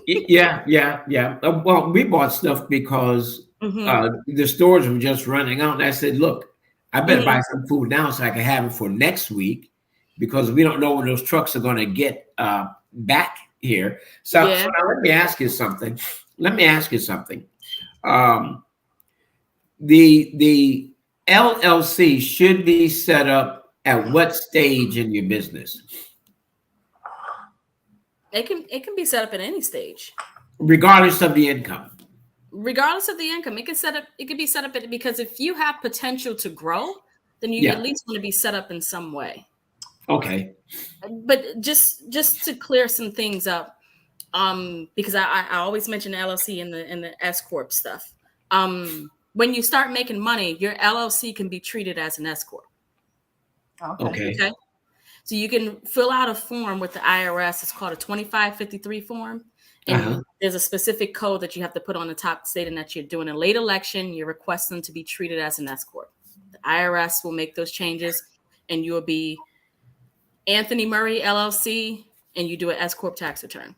[SPEAKER 2] Yeah. Well, we bought stuff because the stores were just running out. And I said, look, I better buy some food now so I can have it for next week, because we don't know when those trucks are going to get back here. So now let me ask you something. The LLC should be set up at what stage in your business?
[SPEAKER 3] It can be set up at any stage,
[SPEAKER 2] regardless of the income.
[SPEAKER 3] Regardless of the income, it can be set up because if you have potential to grow, then you at least want to be set up in some way. Okay. But just to clear some things up, because I always mention the LLC and the S Corp stuff. When you start making money, your LLC can be treated as an S Corp. Okay. So you can fill out a form with the IRS. It's called a 2553 form. And there's a specific code that you have to put on the top stating that you're doing a late election. You're requesting to be treated as an S Corp. The IRS will make those changes, and you'll be Anthony Murray, LLC, and you do an S Corp tax return.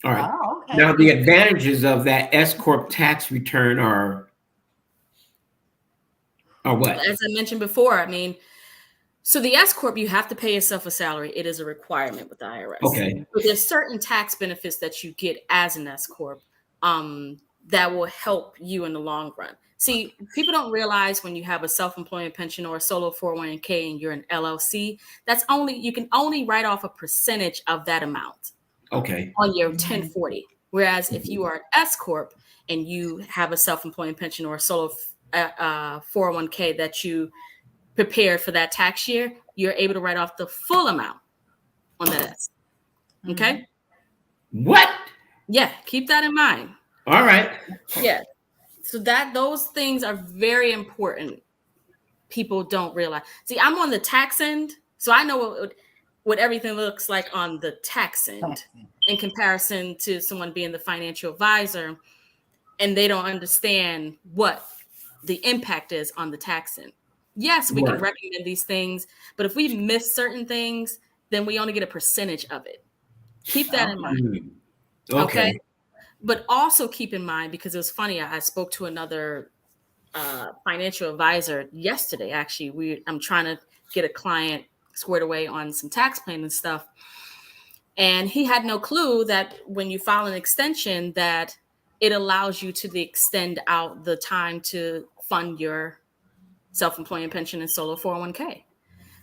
[SPEAKER 2] All right. Oh, okay. Now, the advantages of that S Corp tax return are what?
[SPEAKER 3] As I mentioned before, I mean, so the S Corp, you have to pay yourself a salary. It is a requirement with the IRS.
[SPEAKER 2] Okay.
[SPEAKER 3] But there's certain tax benefits that you get as an S Corp that will help you in the long run. See, people don't realize when you have a self-employment pension or a solo 401k and you're an LLC, you can only write off a percentage of that amount.
[SPEAKER 2] Okay.
[SPEAKER 3] On your 1040. Whereas if you are an S Corp and you have a self-employment pension or a solo 401k that you prepared for that tax year, you're able to write off the full amount on that S. Okay?
[SPEAKER 2] What?
[SPEAKER 3] Yeah, keep that in mind.
[SPEAKER 2] All right.
[SPEAKER 3] Yeah. So those things are very important. People don't realize. See, I'm on the tax end, so I know what everything looks like on the tax end in comparison to someone being the financial advisor, and they don't understand what the impact is on the tax end. Yes, we can recommend these things, but if we miss certain things, then we only get a percentage of it. Keep that in mind. Okay. But also keep in mind, because it was funny, I spoke to another financial advisor yesterday. Actually, I'm trying to get a client squared away on some tax planning stuff. And he had no clue that when you file an extension, that it allows you to extend out the time to fund your self-employment pension and solo 401k.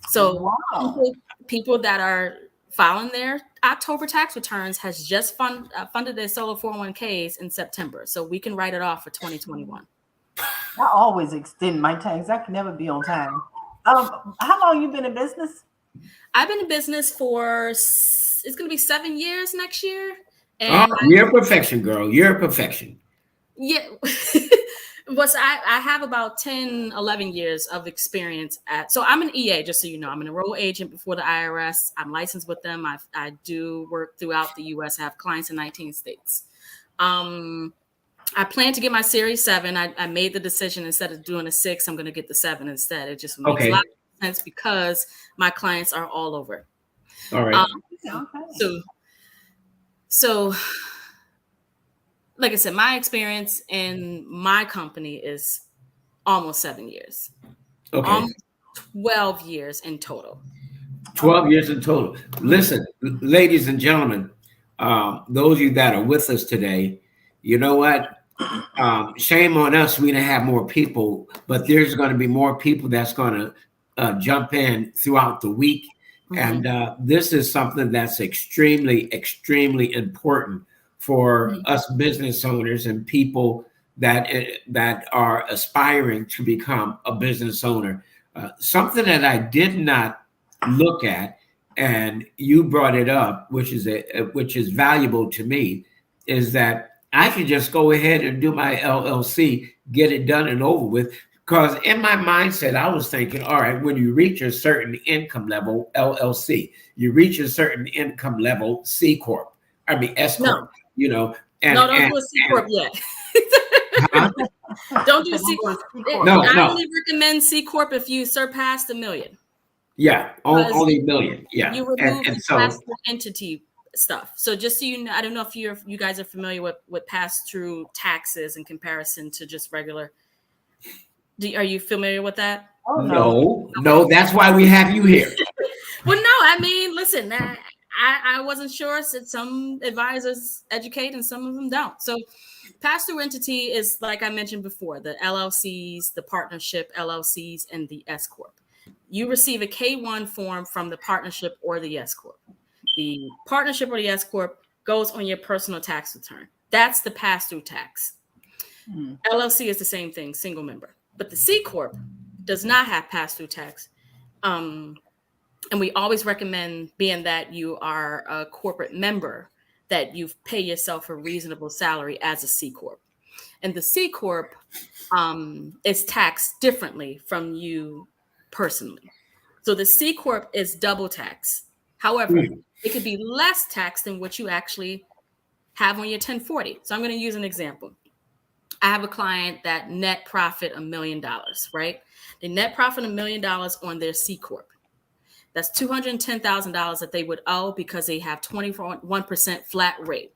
[SPEAKER 3] So people that are filing their October tax returns has just funded their solo 401ks in September. So we can write it off for 2021.
[SPEAKER 1] I always extend my tax. I can never be on time. How long you been in business?
[SPEAKER 3] I've been in business for, it's going to be 7 years next year. And
[SPEAKER 2] you're perfection, girl. You're perfection.
[SPEAKER 3] Yeah. I have about 10, 11 years of experience so I'm an EA, just so you know. I'm an enrolled agent before the IRS. I'm licensed with them. I do work throughout the U.S. I have clients in 19 states. I plan to get my Series 7. I made the decision, instead of doing a 6, I'm going to get the 7 instead. It just makes a lot of sense because my clients are all over.
[SPEAKER 2] All right.
[SPEAKER 3] So like I said, my experience in my company is almost 7 years.
[SPEAKER 2] Okay.
[SPEAKER 3] Almost 12 years in total.
[SPEAKER 2] 12 years in total. Listen, ladies and gentlemen, those of you that are with us today, you know what? Shame on us. We didn't have more people, but there's going to be more people that's going to jump in throughout the week. And this is something that's extremely, extremely important for us business owners and people that are aspiring to become a business owner. Something that I did not look at, and you brought it up, which is valuable to me, is that I could just go ahead and do my LLC, get it done and over with. Because in my mindset, I was thinking, all right, when you reach a certain income level, LLC, you reach a certain income level, S Corp.
[SPEAKER 3] No.
[SPEAKER 2] You know.
[SPEAKER 3] No, don't do a C Corp yet. Don't do C Corp.
[SPEAKER 2] No.
[SPEAKER 3] I only recommend C Corp if you surpass $1 million.
[SPEAKER 2] Yeah, only $1 million. Yeah.
[SPEAKER 3] You remove the pass-through entity stuff. So just so you know, I don't know if you guys are familiar with pass-through taxes in comparison to just regular. Are you familiar with that?
[SPEAKER 2] Oh, no. That's why we have you here.
[SPEAKER 3] Well, no, I mean, listen, I wasn't sure. So some advisors educate and some of them don't. So pass-through entity is, like I mentioned before, the LLCs, the partnership LLCs, and the S Corp. You receive a K-1 form from the partnership or the S Corp. The partnership or the S Corp goes on your personal tax return. That's the pass-through tax. LLC is the same thing, single member. But the C Corp does not have pass-through tax. And we always recommend, being that you are a corporate member, that you pay yourself a reasonable salary as a C Corp. And the C Corp is taxed differently from you personally. So the C Corp is double tax. However, it could be less tax than what you actually have on your 1040. So I'm going to use an example. I have a client that net profit $1 million, right? They net profit $1 million on their C Corp. That's $210,000 that they would owe because they have 21% flat rate.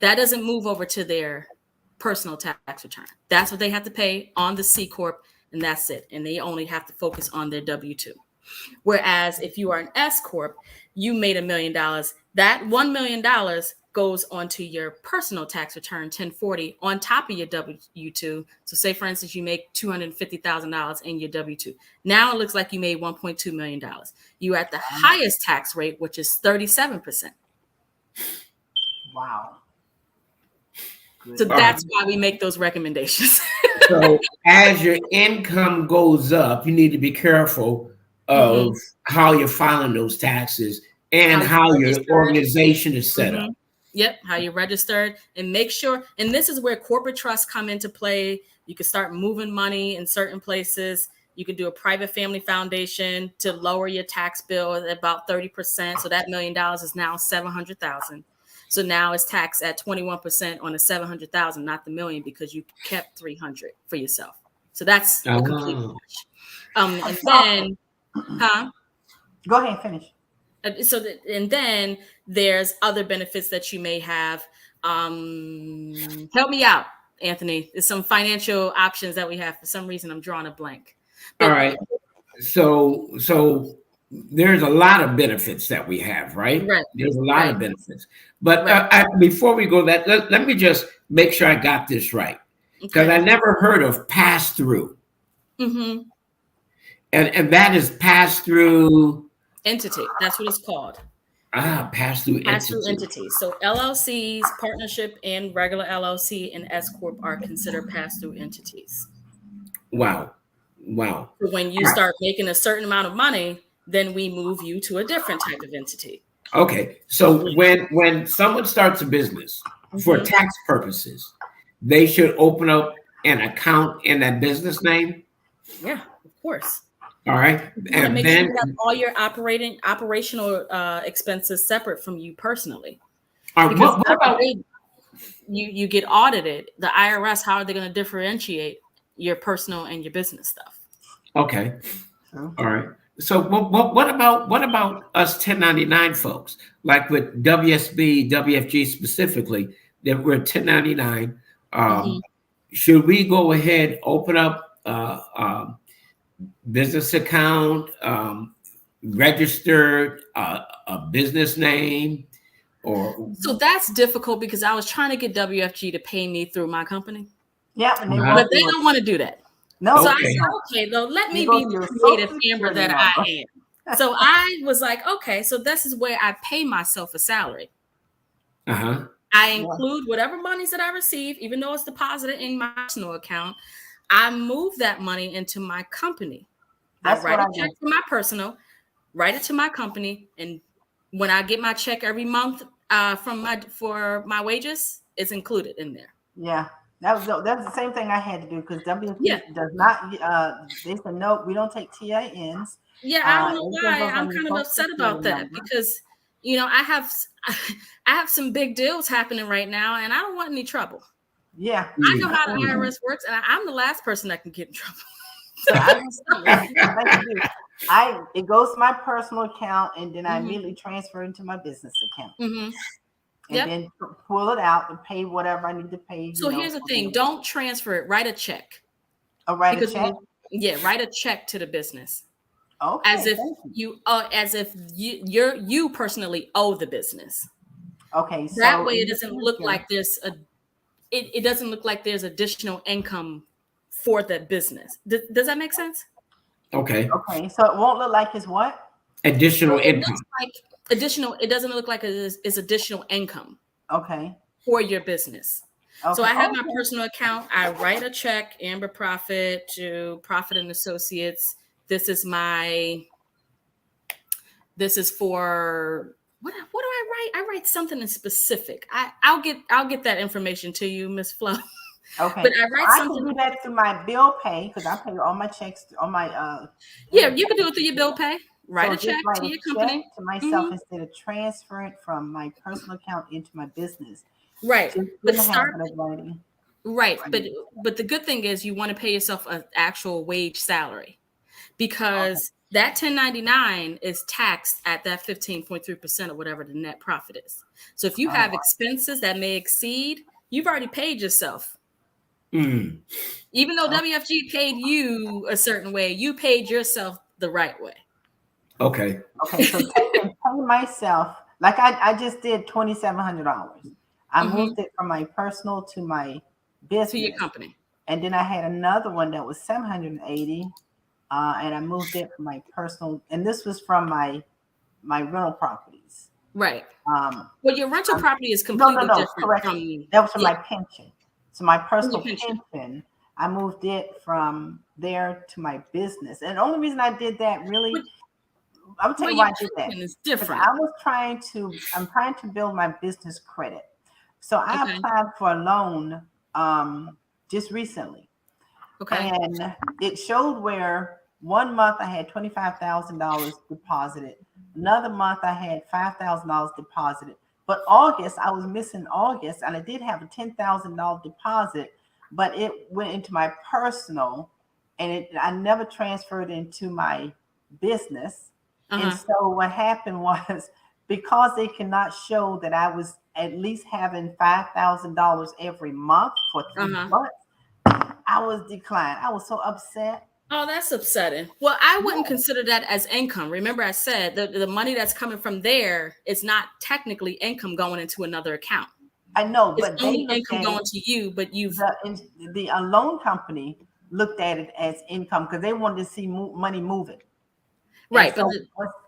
[SPEAKER 3] That doesn't move over to their personal tax return. That's what they have to pay on the C Corp, and that's it. And they only have to focus on their W-2. Whereas if you are an S Corp, you made $1 million. That $1 million goes onto your personal tax return, 1040, on top of your W-2. So say, for instance, you make $250,000 in your W-2. Now it looks like you made $1.2 million. You're at the highest tax rate, which is 37%.
[SPEAKER 1] Wow.
[SPEAKER 3] So that's why we make those recommendations.
[SPEAKER 2] So as your income goes up, you need to be careful of how you're filing those taxes and how your organization is set up.
[SPEAKER 3] Yep, how you registered, and make sure. And this is where corporate trusts come into play. You can start moving money in certain places. You can do a private family foundation to lower your tax bill at about 30%. So that $1 million is now $700,000. So now it's taxed at 21% on the $700,000, not the $1 million, because you kept $300 for yourself. So that's a complete wash. And then,
[SPEAKER 1] Go ahead and finish.
[SPEAKER 3] And then there's other benefits that you may have. Help me out, Anthony. There's some financial options that we have. For some reason, I'm drawing a blank.
[SPEAKER 2] All right. So there's a lot of benefits that we have, right?
[SPEAKER 3] Right.
[SPEAKER 2] There's a lot of benefits. But before we go that, let me just make sure I got this right. Because I never heard of pass-through. And that is pass-through
[SPEAKER 3] entity. That's what it's called.
[SPEAKER 2] Pass-through
[SPEAKER 3] entities. So LLCs, partnership, and regular LLC and S Corp are considered pass-through entities.
[SPEAKER 2] Wow.
[SPEAKER 3] So when you start making a certain amount of money, then we move you to a different type of entity.
[SPEAKER 2] Okay. So when someone starts a business for tax purposes, they should open up an account in that business name?
[SPEAKER 3] Yeah, of course.
[SPEAKER 2] All right.
[SPEAKER 3] And make sure you have all your operational expenses separate from you personally. Because what about you get audited, the IRS, how are they going to differentiate your personal and your business stuff?
[SPEAKER 2] Okay. All right. So what about us 1099 folks? Like with WSB, WFG specifically, that we're 1099. Should we go ahead, open up business account, registered a business name, or? So
[SPEAKER 3] that's difficult because I was trying to get WFG to pay me through my company.
[SPEAKER 1] Yeah,
[SPEAKER 3] but they don't want to do that.
[SPEAKER 1] No.
[SPEAKER 3] So I
[SPEAKER 2] Okay.
[SPEAKER 3] said, okay, though, let me
[SPEAKER 1] You go
[SPEAKER 3] be
[SPEAKER 1] to
[SPEAKER 3] the
[SPEAKER 1] your
[SPEAKER 3] creative
[SPEAKER 1] Social
[SPEAKER 3] Amber
[SPEAKER 1] Security
[SPEAKER 3] that I
[SPEAKER 1] number.
[SPEAKER 3] am. So I was like, okay, so this is where I pay myself a salary.
[SPEAKER 2] Uh-huh.
[SPEAKER 3] I
[SPEAKER 1] Yeah.
[SPEAKER 3] include whatever monies that I receive, even though it's deposited in my personal account. I move that money into my company.
[SPEAKER 1] That's
[SPEAKER 3] I write
[SPEAKER 1] what
[SPEAKER 3] a
[SPEAKER 1] I
[SPEAKER 3] check
[SPEAKER 1] do.
[SPEAKER 3] for my personal, write it to my company, and when I get my check every month for my wages, it's included in there.
[SPEAKER 1] Yeah. That was the same thing I had to do because
[SPEAKER 3] Yeah.
[SPEAKER 1] WFG does not. They said no, we don't take TINs.
[SPEAKER 3] Yeah, I don't know
[SPEAKER 1] Everything
[SPEAKER 3] why.
[SPEAKER 1] goes
[SPEAKER 3] I'm
[SPEAKER 1] on your
[SPEAKER 3] kind of
[SPEAKER 1] Social
[SPEAKER 3] upset
[SPEAKER 1] Security
[SPEAKER 3] about that
[SPEAKER 1] number.
[SPEAKER 3] because I have I have some big deals happening right now, and I don't want any trouble.
[SPEAKER 1] Yeah.
[SPEAKER 3] I know how the
[SPEAKER 2] Mm.
[SPEAKER 3] IRS works, and I'm the last person that can get in trouble.
[SPEAKER 1] So I just like to do. It goes to my personal account, and then I immediately transfer it into my business account,
[SPEAKER 3] Mm-hmm.
[SPEAKER 1] and
[SPEAKER 3] Yep.
[SPEAKER 1] then pull it out and pay whatever I need to pay.
[SPEAKER 3] So here's the thing: don't transfer it. Write a check
[SPEAKER 1] I'll write a
[SPEAKER 3] because
[SPEAKER 1] check.
[SPEAKER 3] write a check to the business
[SPEAKER 1] Okay.
[SPEAKER 3] as if
[SPEAKER 1] Thank you.
[SPEAKER 3] you personally owe the business.
[SPEAKER 1] Okay.
[SPEAKER 3] That
[SPEAKER 1] So
[SPEAKER 3] way, it
[SPEAKER 1] in the
[SPEAKER 3] doesn't look
[SPEAKER 1] future,
[SPEAKER 3] like it doesn't look like there's additional income for the business. Does that make sense?
[SPEAKER 2] Okay.
[SPEAKER 1] okay. So it won't look like it's what?
[SPEAKER 2] Additional
[SPEAKER 3] It looks
[SPEAKER 2] income.
[SPEAKER 3] like additional. It doesn't look like it's additional income
[SPEAKER 1] Okay.
[SPEAKER 3] for your business. So
[SPEAKER 1] Okay.
[SPEAKER 3] I have my
[SPEAKER 1] Okay.
[SPEAKER 3] personal account. I write a check, Amber Profitt to Profitt and Associates. This is for what do I write? I write something in specific. I'll get that information to you, Miss Flo.
[SPEAKER 1] Okay.
[SPEAKER 3] But I
[SPEAKER 1] So
[SPEAKER 3] write
[SPEAKER 1] I
[SPEAKER 3] something.
[SPEAKER 1] can do that through my bill pay because I pay all my checks on my
[SPEAKER 3] Yeah, you can do it through your bill pay. Write
[SPEAKER 1] So
[SPEAKER 3] a
[SPEAKER 1] just
[SPEAKER 3] check
[SPEAKER 1] write
[SPEAKER 3] to
[SPEAKER 1] a
[SPEAKER 3] your
[SPEAKER 1] check
[SPEAKER 3] company.
[SPEAKER 1] to myself
[SPEAKER 3] Mhm.
[SPEAKER 1] instead of transferring from my personal account into my business.
[SPEAKER 3] Right.
[SPEAKER 1] Just
[SPEAKER 3] But
[SPEAKER 1] in the
[SPEAKER 3] start
[SPEAKER 1] habit of writing.
[SPEAKER 3] right. But the good thing is you want to pay yourself an actual wage salary
[SPEAKER 1] Okay.
[SPEAKER 3] because that 1099 is taxed at that 15.3% or whatever the net profit is. So if you have
[SPEAKER 1] Oh,
[SPEAKER 3] expenses that may exceed, you've already paid yourself.
[SPEAKER 2] Mm.
[SPEAKER 3] Even though
[SPEAKER 1] oh,
[SPEAKER 3] WFG paid you a certain way, you paid yourself the right way.
[SPEAKER 2] Okay.
[SPEAKER 1] okay. So taking pay myself, like I just did $2,700. I
[SPEAKER 3] Mhm.
[SPEAKER 1] moved it from my personal to my
[SPEAKER 3] To your
[SPEAKER 1] business.
[SPEAKER 3] company.
[SPEAKER 1] And then I had another one that was 780. And I moved it from my personal, and this was from my rental properties.
[SPEAKER 3] Right.
[SPEAKER 1] Um,
[SPEAKER 3] Well, your rental
[SPEAKER 1] I'm
[SPEAKER 3] property is
[SPEAKER 1] No,
[SPEAKER 3] completely
[SPEAKER 1] no,
[SPEAKER 3] different from
[SPEAKER 1] correction. That was from
[SPEAKER 3] yeah,
[SPEAKER 1] my pension. So my
[SPEAKER 3] from your
[SPEAKER 1] personal
[SPEAKER 3] pension.
[SPEAKER 1] pension, I moved it from there to my business. And the only reason I did that really,
[SPEAKER 3] But
[SPEAKER 1] I'm gonna tell
[SPEAKER 3] well,
[SPEAKER 1] you
[SPEAKER 3] your
[SPEAKER 1] why I did that.
[SPEAKER 3] pension is
[SPEAKER 1] Because
[SPEAKER 3] different.
[SPEAKER 1] I'm trying to build my business credit. So I
[SPEAKER 3] Okay.
[SPEAKER 1] applied for a loan just recently.
[SPEAKER 3] Okay.
[SPEAKER 1] And it showed where one month I had $25,000 deposited. Another month I had $5,000 deposited. But August, I was missing August, and I did have a $10,000 deposit, but it went into my personal, and I never transferred into my business. And
[SPEAKER 3] Uh-huh.
[SPEAKER 1] so what happened was because they cannot show that I was at least having $5,000 every month for three
[SPEAKER 3] Uh-huh.
[SPEAKER 1] months, I was declined. I was so upset.
[SPEAKER 3] Oh, that's upsetting. Well, I wouldn't
[SPEAKER 1] Yeah,
[SPEAKER 3] consider that as income. Remember, I said the money that's coming from there is not technically income going into another account.
[SPEAKER 1] I know,
[SPEAKER 3] It's
[SPEAKER 1] but they
[SPEAKER 3] only
[SPEAKER 1] looked
[SPEAKER 3] income
[SPEAKER 1] at it.
[SPEAKER 3] going to you, but you've
[SPEAKER 1] The loan company looked at it as income because they wanted to see money moving. And
[SPEAKER 3] right. But
[SPEAKER 1] so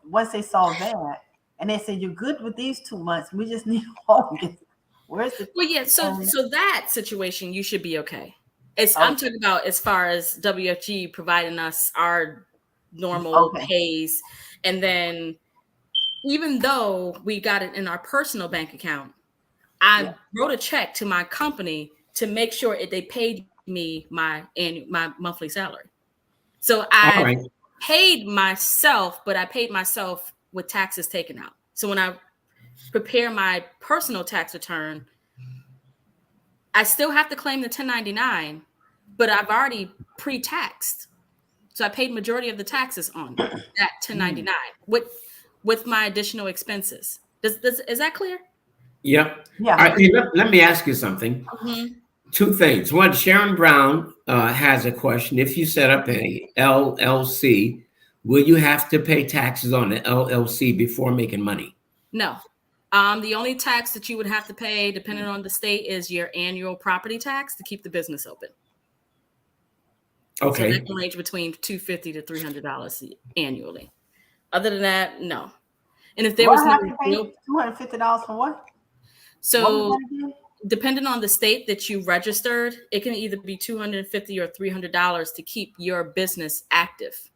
[SPEAKER 1] once they saw that, and they said, "You're good with these 2 months. We just need August. Where's the?"
[SPEAKER 3] well, yeah. So
[SPEAKER 1] And
[SPEAKER 3] that situation, you should be okay. I'm
[SPEAKER 1] okay,
[SPEAKER 3] talking about as far as WFG providing us our normal
[SPEAKER 1] okay,
[SPEAKER 3] pays, and then even though we got it in our personal bank account,
[SPEAKER 1] yeah,
[SPEAKER 3] I wrote a check to my company to make sure they paid me my monthly salary. So
[SPEAKER 2] All
[SPEAKER 3] I
[SPEAKER 2] right.
[SPEAKER 3] paid myself, but I paid myself with taxes taken out. So when I prepare my personal tax return, I still have to claim the 1099, but I've already pre-taxed. So I paid majority of the taxes on that
[SPEAKER 1] mm,
[SPEAKER 3] 1099 with my additional expenses. Is that clear?
[SPEAKER 2] Yep. All
[SPEAKER 1] yeah.
[SPEAKER 2] right. Hey, let me ask you something.
[SPEAKER 3] Mm-hmm.
[SPEAKER 2] Two things. One, Sharon Brown has a question. If you set up a LLC, will you have to pay taxes on the LLC before making money?
[SPEAKER 3] No. The only tax that you would have to pay, depending on the state, is your annual property tax to keep the business open. So
[SPEAKER 2] Okay.
[SPEAKER 3] that can range between $250 to $300 annually. Other than that, no. And if there was
[SPEAKER 1] Well, I have
[SPEAKER 3] no
[SPEAKER 1] to pay
[SPEAKER 3] real,
[SPEAKER 1] $250 for what? What
[SPEAKER 3] so
[SPEAKER 1] was that again?
[SPEAKER 3] depending on the state that you registered, it can either be $250 or $300 to keep your business active.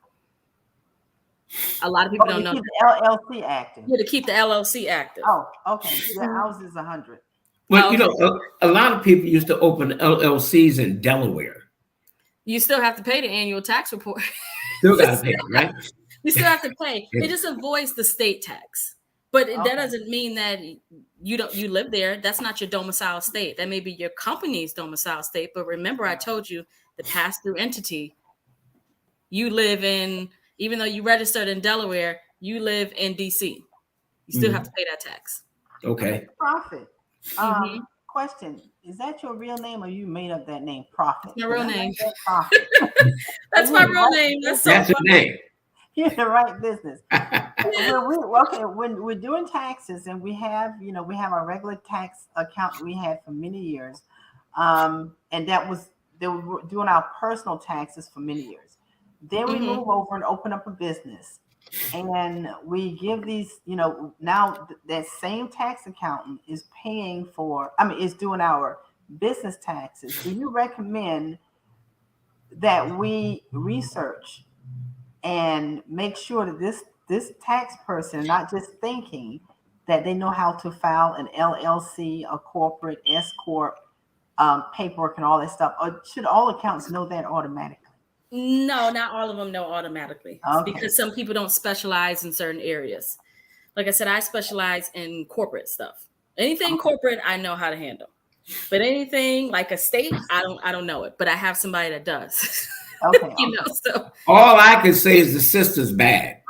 [SPEAKER 3] A lot of people don't
[SPEAKER 1] To
[SPEAKER 3] know
[SPEAKER 1] keep
[SPEAKER 3] that.
[SPEAKER 1] the LLC active.
[SPEAKER 3] Yeah, to keep the LLC active.
[SPEAKER 1] Oh, okay. Yeah, ours is 100.
[SPEAKER 2] Well,
[SPEAKER 3] Okay.
[SPEAKER 2] you know, a lot of people used to open LLCs in Delaware.
[SPEAKER 3] You still have to pay the annual tax report.
[SPEAKER 2] Still got to pay, right?
[SPEAKER 3] You still have to pay. It just avoids the state tax. But
[SPEAKER 1] Okay.
[SPEAKER 3] that doesn't mean that you live there. That's not your domicile state. That may be your company's domicile state. But remember, I told you the pass-through entity, you live in, even though you registered in Delaware, you live in DC. You still have to pay that tax.
[SPEAKER 2] Okay.
[SPEAKER 1] Profitt.
[SPEAKER 3] Mhm.
[SPEAKER 1] Question: is that your real name, or you made up that name, Profitt?
[SPEAKER 3] My real name.
[SPEAKER 1] Profitt.
[SPEAKER 3] That's my real name. That's so
[SPEAKER 2] That's your
[SPEAKER 3] funny.
[SPEAKER 2] name.
[SPEAKER 1] You're in the right business. When we're doing taxes, and we have our regular tax account we had for many years, and they were doing our personal taxes for many years. Then we move over and open up a business, and we give these, now that same tax accountant is is doing our business taxes. Do you recommend that we research and make sure that this tax person, not just thinking that they know how to file an LLC, a corporate, S corp, paperwork, and all that stuff, or should all accountants know that automatically?
[SPEAKER 3] No, not all of them know automatically.
[SPEAKER 1] Okay.
[SPEAKER 3] Because some people don't specialize in certain areas. Like I said, I specialize in corporate stuff. Anything corporate, I know how to handle. But anything like a state, I don't know it. But I have somebody that does.
[SPEAKER 1] Okay.
[SPEAKER 3] So
[SPEAKER 2] All I can say is the sister's bad.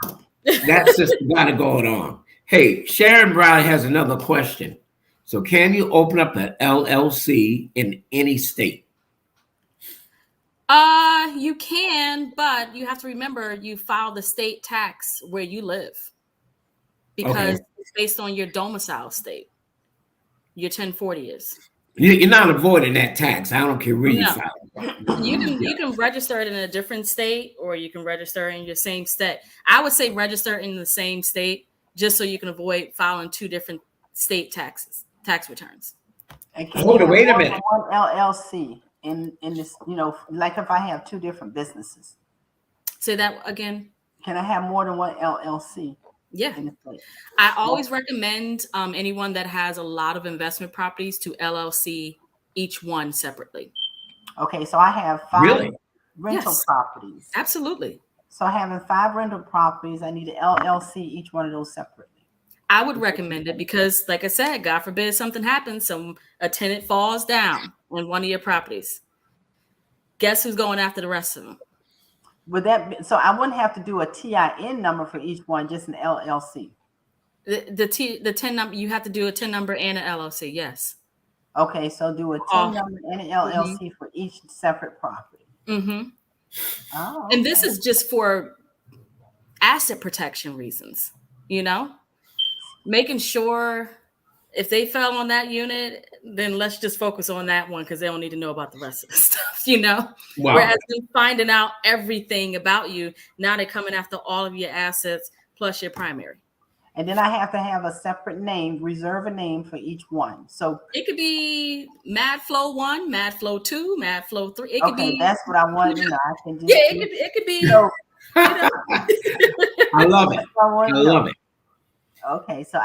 [SPEAKER 2] That sister got it going on. Hey, Sharon Brown has another question. So can you open up an LLC in any state?
[SPEAKER 3] you can, but you have to remember you file the state tax where you live. Because it's based on your domicile state. Your 1040 is.
[SPEAKER 2] You're not avoiding that tax. I don't care where you file it.
[SPEAKER 3] You can register it in a different state, or you can register in your same state. I would say register in the same state just so you can avoid filing two different state tax returns.
[SPEAKER 2] Hold on, wait a minute.
[SPEAKER 1] One LLC in this, like if I have two different businesses.
[SPEAKER 3] Say that again.
[SPEAKER 1] Can I have more than one LLC?
[SPEAKER 3] Yeah. I always recommend anyone that has a lot of investment properties to LLC each one separately.
[SPEAKER 1] Okay, so I have 5 rental properties.
[SPEAKER 3] Absolutely.
[SPEAKER 1] So having 5 rental properties, I need an LLC each one of those separately.
[SPEAKER 3] I would recommend it because, like I said, God forbid something happens, a tenant falls down on one of your properties. Guess who's going after the rest of them?
[SPEAKER 1] Would that be, so I wouldn't have to do a TIN number for each one, just an LLC?
[SPEAKER 3] The TIN number, you have to do a TIN number and an LLC, yes.
[SPEAKER 1] Okay, so do a TIN number and an LLC for each separate property. Oh, okay.
[SPEAKER 3] And this is just for asset protection reasons, making sure if they fell on that unit, then let's just focus on that one because they don't need to know about the rest of the stuff, Wow. Whereas them finding out everything about you, now they're coming after all of your assets plus your primary.
[SPEAKER 1] And then I have to have a separate name, reserve a name for each one. So
[SPEAKER 3] it could be Mad Flow 1, Mad Flow 2, Mad Flow 3. It could be.
[SPEAKER 1] That's what I want. I can just
[SPEAKER 3] it could be. So,
[SPEAKER 2] I love it. I love it.
[SPEAKER 1] Okay, so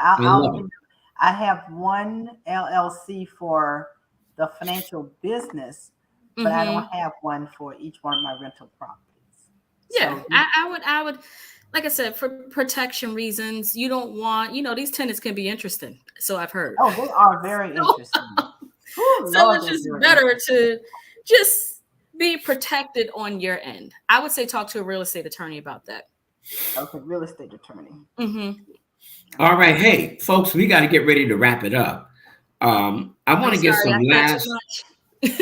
[SPEAKER 1] I have one LLC for the financial business, but I don't have one for each one of my rental properties.
[SPEAKER 3] Yeah, so, I would, like I said, for protection reasons, you don't want, these tenants can be interesting. So I've heard.
[SPEAKER 1] Oh, they are very interesting. Ooh,
[SPEAKER 3] so it's just better to just be protected on your end. I would say talk to a real estate attorney about that.
[SPEAKER 1] Okay, real estate attorney.
[SPEAKER 2] All right, hey, folks, we got to get ready to wrap it up. I want to get some last.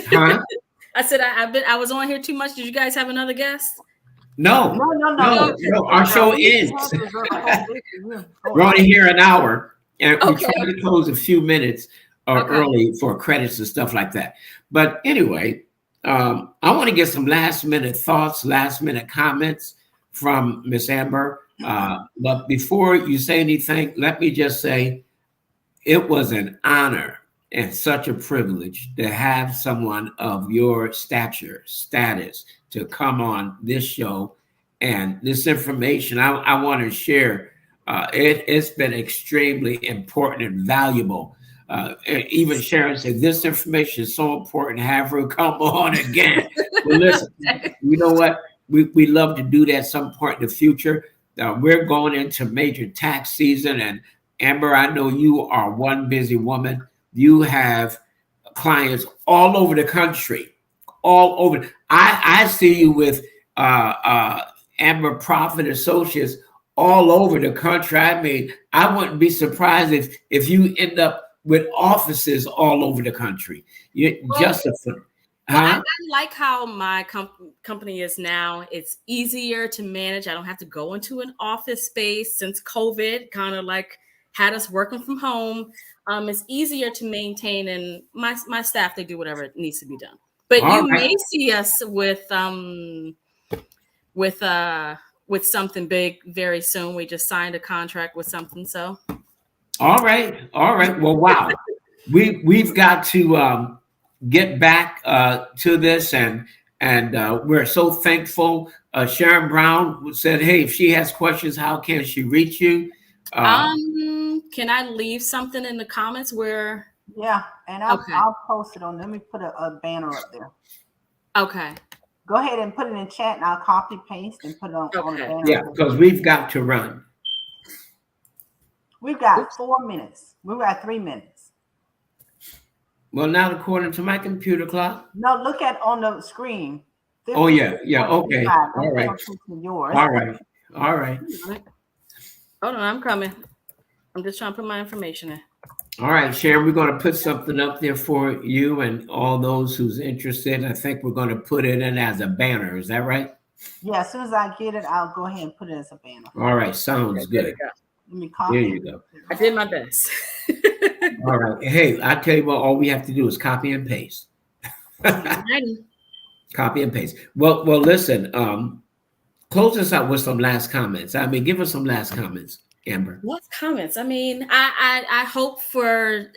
[SPEAKER 2] Huh?
[SPEAKER 3] I said I was on here too much. Did you guys have another guest?
[SPEAKER 2] No. Our show ends. We're only here an hour, and we try to close a few minutes early for credits and stuff like that. But anyway, I want to get some last minute thoughts, last minute comments from Miss Amber. But before you say anything, let me just say it was an honor and such a privilege to have someone of your status to come on this show. And this information I want to share, it's been extremely important and valuable. Even Sharon said, this information is so important, have her come on again. Well, listen, you know what? We love to do that some point in the future. We're going into major tax season. And Amber, I know you are one busy woman. You have clients all over the country, all over. I see you with Amber Profitt Associates all over the country. I mean, I wouldn't be surprised if you end up with offices all over the country.
[SPEAKER 3] I like how my company is now. It's easier to manage. I don't have to go into an office space since COVID kind of like had us working from home. It's easier to maintain, and my staff, they do whatever needs to be done. But you may see us with something big very soon. We just signed a contract with something. So.
[SPEAKER 2] All right. Well, wow. We've got to get back to this, and we're so thankful. Sharon Brown said, "Hey, if she has questions, how can she reach you?"
[SPEAKER 3] Can I leave something in the comments where?
[SPEAKER 1] Yeah, and I'll post it on. Let me put a banner up there.
[SPEAKER 3] Okay.
[SPEAKER 1] Go ahead and put it in chat, and I'll copy paste and put it on the banner.
[SPEAKER 2] Yeah, because we've got to run.
[SPEAKER 1] We've got 4 minutes. We've got 3 minutes.
[SPEAKER 2] Well, not according to my computer clock.
[SPEAKER 1] No, look at on the screen.
[SPEAKER 2] Oh, yeah. Okay. All right.
[SPEAKER 1] Yours.
[SPEAKER 2] All right.
[SPEAKER 3] Hold on, I'm coming. I'm just trying to put my information in.
[SPEAKER 2] All right, Sharon, we're going to put something up there for you and all those who's interested. I think we're going to put it in as a banner. Is that right?
[SPEAKER 1] Yeah, as soon as I get it, I'll go ahead and put it as a banner.
[SPEAKER 2] All right, sounds good.
[SPEAKER 1] Let me copy.
[SPEAKER 2] There you go.
[SPEAKER 3] I did my best.
[SPEAKER 2] All right. Hey, I tell you what, all we have to do is copy and paste. Copy and paste. Well, listen, close us out with some last comments. I mean, give us some last comments, Amber.
[SPEAKER 3] Last comments. I mean, I hope for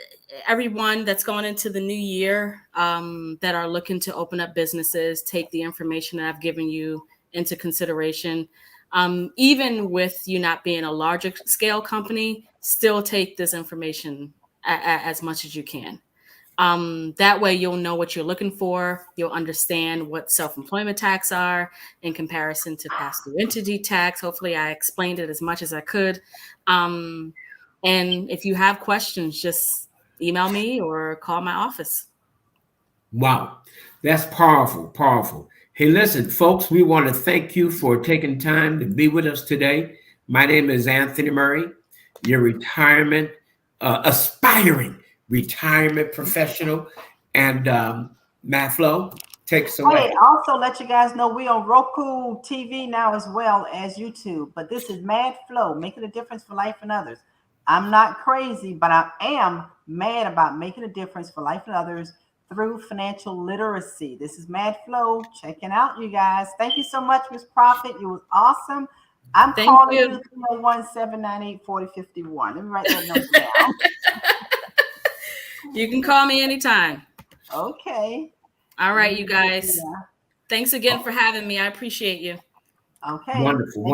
[SPEAKER 3] everyone that's going into the new year that are looking to open up businesses, take the information that I've given you into consideration. Even with you not being a larger scale company, still take this information as much as you can. That way you'll know what you're looking for. You'll understand what self-employment tax are in comparison to pass-through entity tax. Hopefully I explained it as much as I could. And if you have questions, just email me or call my office.
[SPEAKER 2] Wow, that's powerful. Hey, listen, folks, we want to thank you for taking time to be with us today. My name is Anthony Murray, your aspiring retirement professional. And Matt Flo, take us away.
[SPEAKER 1] Hey, also let you guys know we're on Roku TV now as well as YouTube. But this is Mad Flo, making a difference for life and others. I'm not crazy, but I am mad about making a difference for life and others through financial literacy. This is Mad Flo checking out, you guys. Thank you so much, Ms. Profitt. It was awesome. I'm calling you 301-798-4051. Let me write that number down.
[SPEAKER 3] You can call me anytime.
[SPEAKER 1] Okay.
[SPEAKER 3] All right, you guys. Yeah. Thanks again for having me. I appreciate you.
[SPEAKER 1] Okay.
[SPEAKER 2] Wonderful.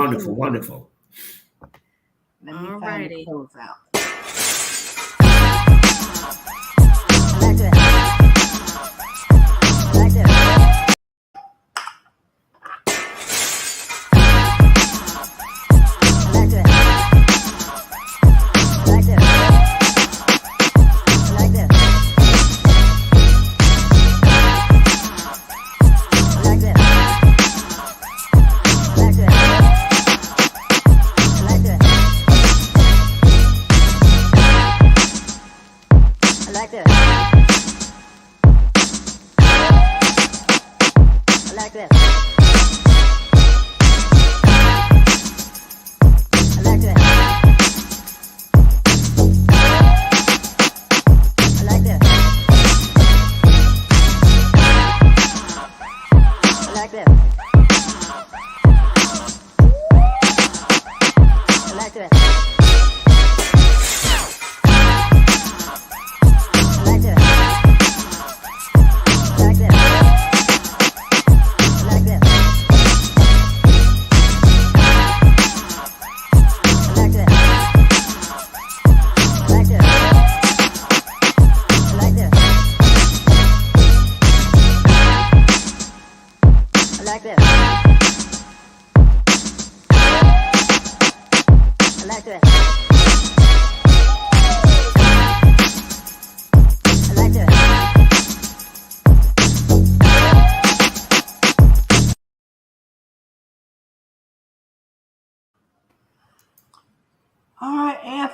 [SPEAKER 1] Let me find the close out. Like that. All right, Anthony.